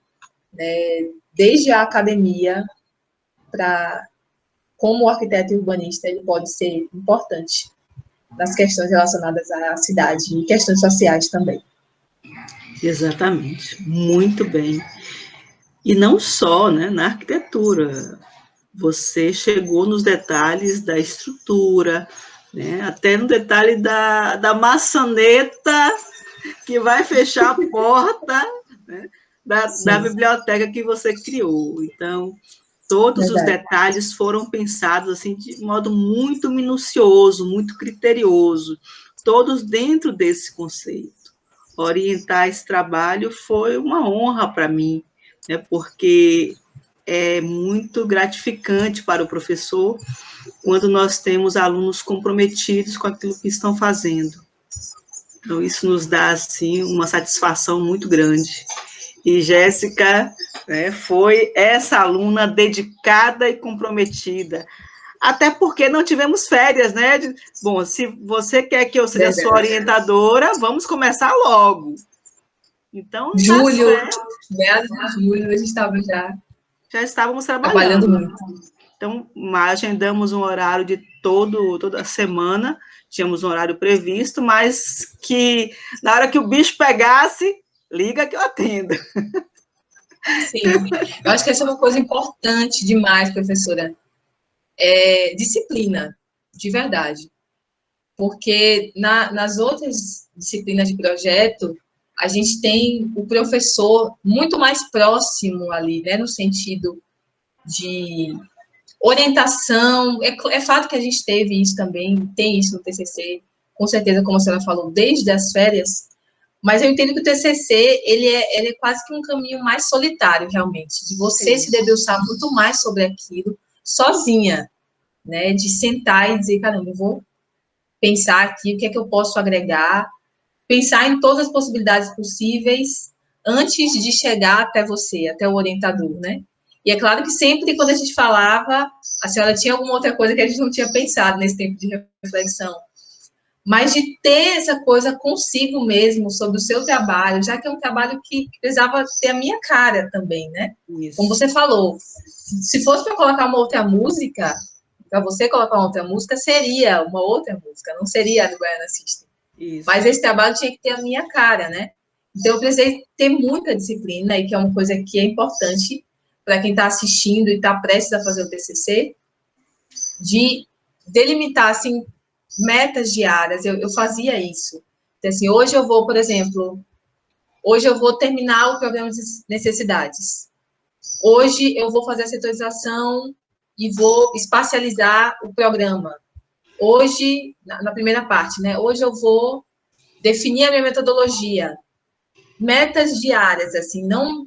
S2: né, desde a academia, para como arquiteto e urbanista ele pode ser importante nas questões relacionadas à cidade e questões sociais também.
S1: Exatamente, muito bem. E não só, né, na arquitetura, você chegou nos detalhes da estrutura, né, até no detalhe da maçaneta que vai fechar a porta, né, da biblioteca que você criou. Então, todos os detalhes foram pensados assim de modo muito minucioso, muito criterioso, todos dentro desse conceito. Orientar esse trabalho foi uma honra para mim, né, porque é muito gratificante para o professor quando nós temos alunos comprometidos com aquilo que estão fazendo. Então, isso nos dá, assim, uma satisfação muito grande. E Jéssica, né, foi essa aluna dedicada e comprometida. Até porque não tivemos férias, né? Bom, se você quer que eu seja sua orientadora, vamos começar logo. Então,
S2: julho, meados de julho, a gente estava
S1: já estávamos trabalhando
S2: muito.
S1: Então, agendamos um horário de toda semana, tínhamos um horário previsto, mas que na hora que o bicho pegasse, liga que eu atendo.
S2: Sim, eu acho que essa é uma coisa importante demais, professora. Disciplina, de verdade. Porque nas outras disciplinas de projeto, a gente tem o professor muito mais próximo ali, né, no sentido de orientação. É fato que a gente teve isso também, tem isso no TCC, com certeza, como a senhora falou, desde as férias, mas eu entendo que o TCC, ele é quase que um caminho mais solitário, realmente, de você se debruçar muito mais sobre aquilo, sozinha, né, de sentar e dizer, caramba, eu vou pensar aqui o que é que eu posso agregar, pensar em todas as possibilidades possíveis antes de chegar até você, até o orientador, né? E é claro que sempre quando a gente falava, a senhora tinha alguma outra coisa que a gente não tinha pensado nesse tempo de reflexão. Mas de ter essa coisa consigo mesmo, sobre o seu trabalho, já que é um trabalho que precisava ter a minha cara também, né?
S1: Isso.
S2: Como você falou, se fosse para colocar uma outra música, para você colocar uma outra música, seria uma outra música, não seria a do Baiana System. Isso. Mas esse trabalho tinha que ter a minha cara, né? Então, eu precisei ter muita disciplina, e que é uma coisa que é importante para quem está assistindo e está prestes a fazer o TCC, de delimitar, assim, metas diárias. Eu fazia isso. Então, assim, hoje eu vou, por exemplo, hoje eu vou terminar o programa de necessidades. Hoje eu vou fazer a setorização e vou espacializar o programa. Hoje, na primeira parte, né? Hoje eu vou definir a minha metodologia. Metas diárias, assim, não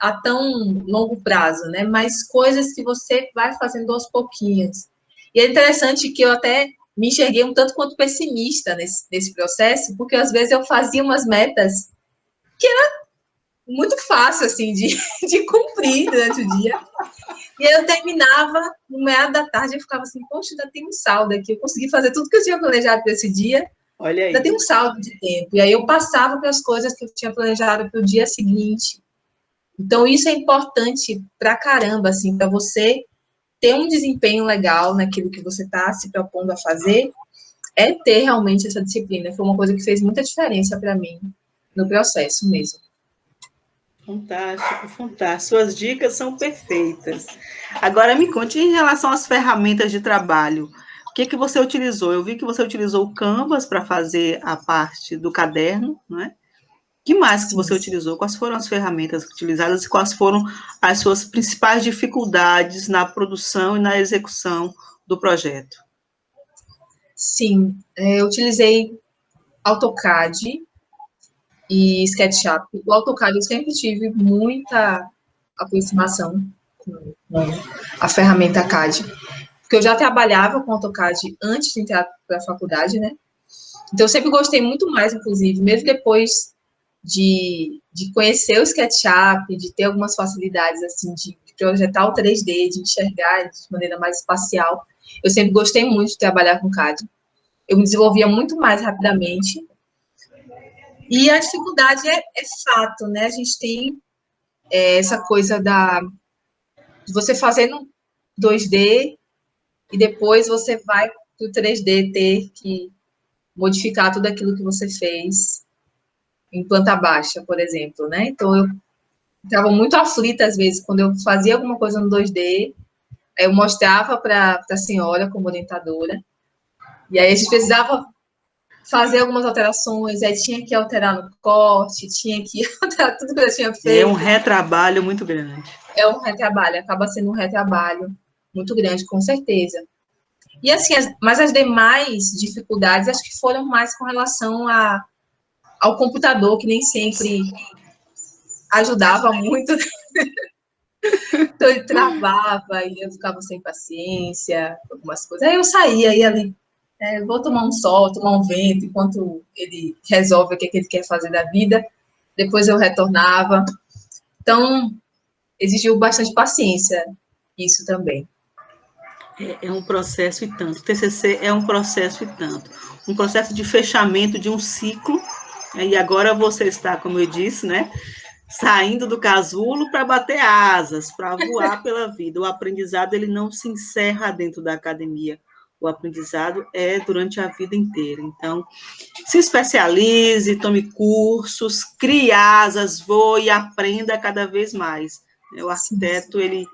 S2: a tão longo prazo, né? Mas coisas que você vai fazendo aos pouquinhos. E é interessante que eu até me enxerguei um tanto quanto pessimista nesse processo, porque às vezes eu fazia umas metas que era muito fácil, assim, de cumprir durante o dia. E aí eu terminava, no meio da tarde, eu ficava assim, poxa, ainda tem um saldo aqui, eu consegui fazer tudo que eu tinha planejado para esse dia,
S1: olha aí,
S2: ainda tem um saldo de tempo. E aí eu passava para as coisas que eu tinha planejado para o dia seguinte. Então, isso é importante pra caramba, assim, para você ter um desempenho legal naquilo que você está se propondo a fazer, é ter realmente essa disciplina. Foi uma coisa que fez muita diferença para mim no processo mesmo.
S1: Fantástico, fantástico. Suas dicas são perfeitas. Agora me conte em relação às ferramentas de trabalho. O que você utilizou? Eu vi que você utilizou o Canvas para fazer a parte do caderno, não é? O que mais que você utilizou? Quais foram as ferramentas utilizadas e quais foram as suas principais dificuldades na produção e na execução do projeto?
S2: Sim, eu utilizei AutoCAD e SketchUp. O AutoCAD eu sempre tive muita aproximação com a ferramenta CAD, porque eu já trabalhava com AutoCAD antes de entrar para a faculdade, né? Então, eu sempre gostei muito mais, inclusive, mesmo depois de conhecer o SketchUp, de ter algumas facilidades, assim, de projetar o 3D, de enxergar de maneira mais espacial. Eu sempre gostei muito de trabalhar com CAD. Eu me desenvolvia muito mais rapidamente. E a dificuldade é fato, né? A gente tem essa coisa de você fazer no 2D e depois você vai para o 3D ter que modificar tudo aquilo que você fez em planta baixa, por exemplo, né? Então, eu estava muito aflita, às vezes, quando eu fazia alguma coisa no 2D, aí eu mostrava para a senhora, como orientadora, e aí a gente precisava fazer algumas alterações, aí tinha que alterar no corte, tinha que alterar tudo que eu tinha feito.
S1: É um retrabalho muito grande.
S2: É um retrabalho, acaba sendo um retrabalho muito grande, com certeza. E assim, mas as demais dificuldades, acho que foram mais com relação ao computador, que nem sempre ajudava muito. Então, ele travava e eu ficava sem paciência, algumas coisas. Aí eu saía, ia ali, vou tomar um sol, tomar um vento, enquanto ele resolve o que ele quer fazer da vida. Depois eu retornava. Então, exigiu bastante paciência, isso também.
S1: É um processo e tanto. O TCC é um processo e tanto. Um processo de fechamento de um ciclo. E agora você está, como eu disse, né, saindo do casulo para bater asas, para voar pela vida. O aprendizado ele não se encerra dentro da academia. O aprendizado é durante a vida inteira. Então, se especialize, tome cursos, crie asas, voe e aprenda cada vez mais. O arquiteto, ele,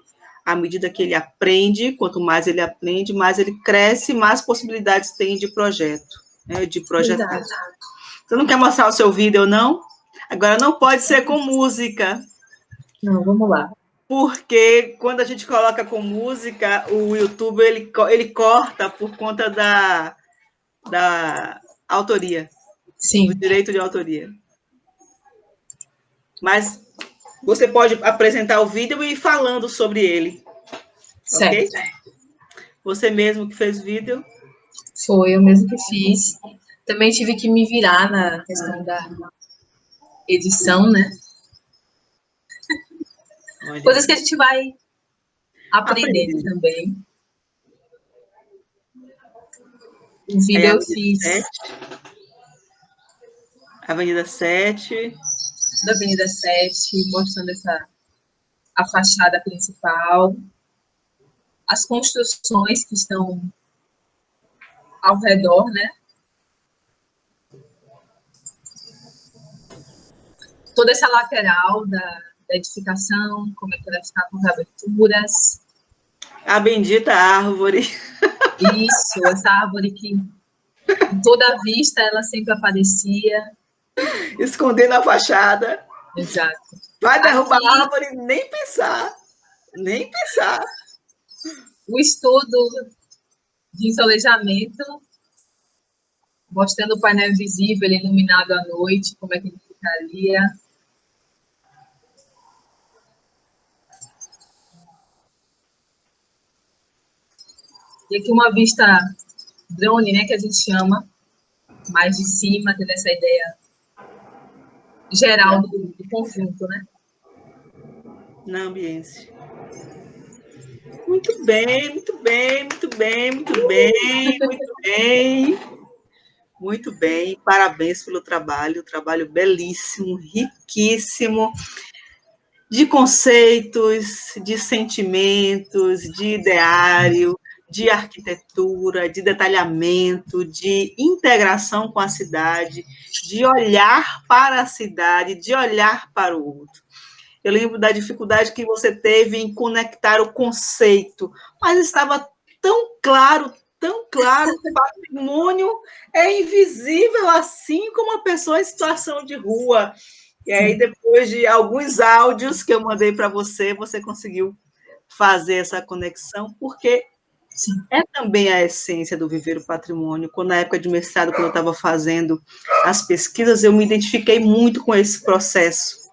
S1: à medida que ele aprende, quanto mais ele aprende, mais ele cresce, mais possibilidades tem de projeto, né, de projetar. Você não quer mostrar o seu vídeo, não? Agora, não pode ser com música.
S2: Não, vamos lá.
S1: Porque quando a gente coloca com música, o YouTube ele corta por conta da autoria.
S2: Sim.
S1: Do direito de autoria. Mas você pode apresentar o vídeo e ir falando sobre ele.
S2: Certo.
S1: Ok? Você mesmo que fez o vídeo?
S2: Foi eu mesmo que fiz. Também tive que me virar na questão da edição, né? Olha. Coisas que a gente vai aprendendo também. O vídeo eu fiz.
S1: 7. Avenida 7.
S2: Da Avenida 7, mostrando a fachada principal. As construções que estão ao redor, né? Toda essa lateral da edificação, como é que vai ficar com as aberturas.
S1: A bendita árvore.
S2: Isso, essa árvore que em toda a vista ela sempre aparecia.
S1: Escondendo a fachada.
S2: Exato.
S1: Vai derrubar a árvore, nem pensar. Nem pensar.
S2: O estudo de ensolejamento, mostrando o painel visível iluminado à noite, como é que ele ficaria. E aqui uma vista drone, né, que a gente chama, mais de cima, tendo essa ideia geral do conjunto, né?
S1: Na ambiência. Muito bem, muito bem, muito bem, muito bem, muito bem. Muito bem, parabéns pelo trabalho belíssimo, riquíssimo, de conceitos, de sentimentos, de ideário, de arquitetura, de detalhamento, de integração com a cidade, de olhar para a cidade, de olhar para o outro. Eu lembro da dificuldade que você teve em conectar o conceito, mas estava tão claro, o patrimônio é invisível, assim como a pessoa em situação de rua. E aí, depois de alguns áudios que eu mandei para você, você conseguiu fazer essa conexão, porque é também a essência do viver o patrimônio. Quando, na época de mestrado, quando eu estava fazendo as pesquisas, eu me identifiquei muito com esse processo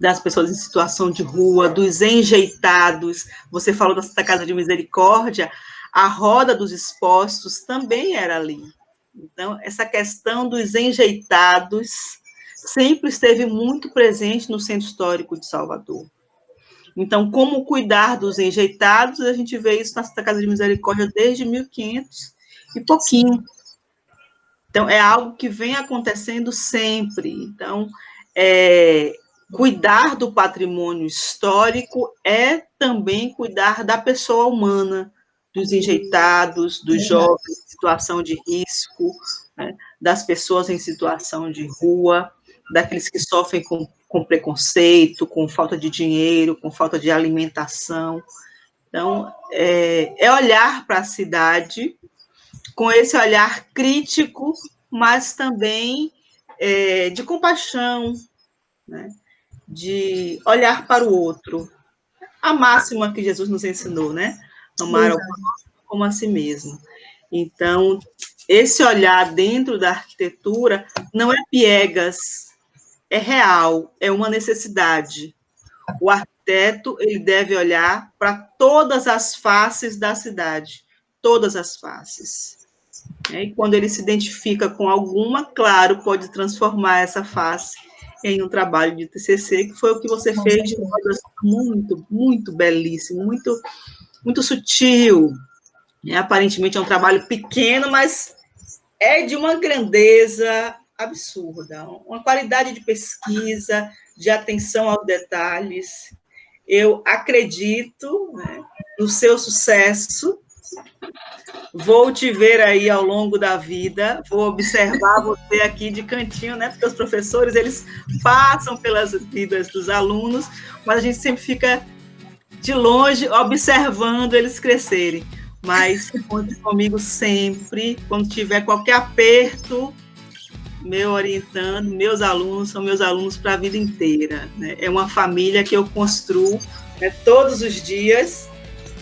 S1: das pessoas em situação de rua, dos enjeitados. Você falou da Santa Casa de Misericórdia, a roda dos expostos também era ali. Então, essa questão dos enjeitados sempre esteve muito presente no Centro Histórico de Salvador. Então, como cuidar dos enjeitados, a gente vê isso na Santa Casa de Misericórdia desde 1500 e pouquinho. Então, é algo que vem acontecendo sempre. Então, cuidar do patrimônio histórico é também cuidar da pessoa humana, dos enjeitados, dos jovens em situação de risco, né, das pessoas em situação de rua, daqueles que sofrem com preconceito, com falta de dinheiro, com falta de alimentação. Então, é olhar para a cidade com esse olhar crítico, mas também de compaixão, né? De olhar para o outro. A máxima que Jesus nos ensinou, né? Amar ao próximo como a si mesmo. Então, esse olhar dentro da arquitetura não é piegas, é real, é uma necessidade. O arquiteto, ele deve olhar para todas as faces da cidade, todas as faces. E quando ele se identifica com alguma, claro, pode transformar essa face em um trabalho de TCC, que foi o que você fez de modo muito, muito belíssimo, muito, muito sutil. Aparentemente é um trabalho pequeno, mas é de uma grandeza absurda, uma qualidade de pesquisa, de atenção aos detalhes. Eu acredito, né, no seu sucesso, Vou te ver aí ao longo da vida, vou observar você aqui de cantinho, né? Porque os professores, eles passam pelas vidas dos alunos, mas a gente sempre fica de longe observando eles crescerem. Mas conte comigo sempre, quando tiver qualquer aperto, meu orientando, meus alunos são meus alunos para a vida inteira, né? É uma família que eu construo, né, todos os dias,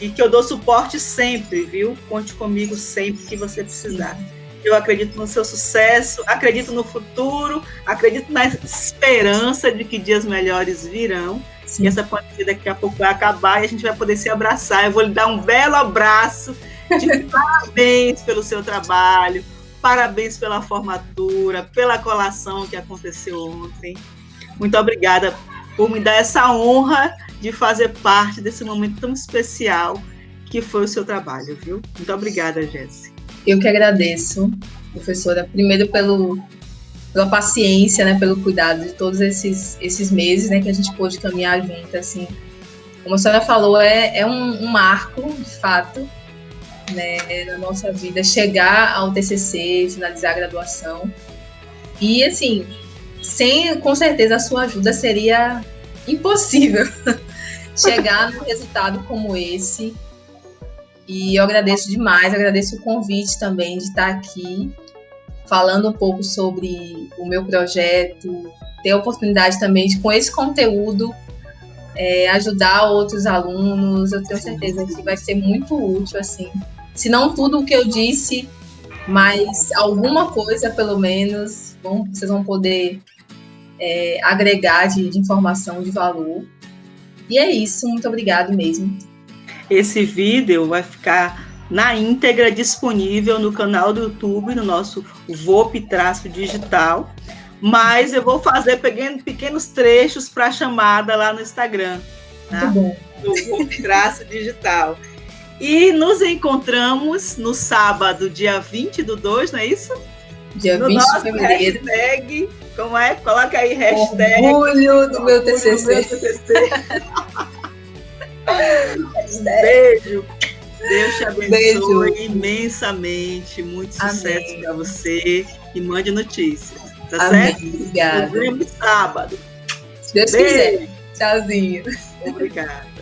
S1: e que eu dou suporte sempre, viu? Conte comigo sempre que você precisar. Eu acredito no seu sucesso, acredito no futuro, acredito na esperança de que dias melhores virão. Sim. E essa pandemia daqui a pouco vai acabar e a gente vai poder se abraçar. Eu vou lhe dar um belo abraço de parabéns pelo seu trabalho, parabéns pela formatura, pela colação que aconteceu ontem. Muito obrigada por me dar essa honra de fazer parte desse momento tão especial que foi o seu trabalho, viu? Muito obrigada, Jéssica.
S2: Eu que agradeço, professora, primeiro pela paciência, né, pelo cuidado de todos esses meses, né, que a gente pôde caminhar junto, assim. Como a senhora falou, é um marco, de fato, né, na nossa vida, chegar ao TCC, finalizar a graduação. E, assim, com certeza, a sua ajuda seria impossível chegar num resultado como esse. E eu agradeço demais, agradeço o convite também de estar aqui, falando um pouco sobre o meu projeto, ter a oportunidade também de, com esse conteúdo, ajudar outros alunos. Eu tenho certeza que vai ser muito útil, assim. Se não tudo o que eu disse, mas alguma coisa, pelo menos, vocês vão poder agregar de informação, de valor. E é isso, muito obrigado mesmo.
S1: Esse vídeo vai ficar na íntegra disponível no canal do YouTube, no nosso VoP-Digital, mas eu vou fazer pequenos trechos para a chamada lá no Instagram, tá?
S2: Muito bom.
S1: Do VoP-Digital. E nos encontramos no sábado, dia 20/2, não é isso?
S2: Dia 20 de fevereiro.
S1: Hashtag, como é? Coloca aí, hashtag.
S2: Orgulho do meu TCC.
S1: Beijo. Deus te abençoe imensamente. Muito sucesso para você. E mande notícias. Tá certo?
S2: Obrigada.
S1: Nos vemos sábado.
S2: Se Deus quiser. Tchauzinho.
S1: Obrigada.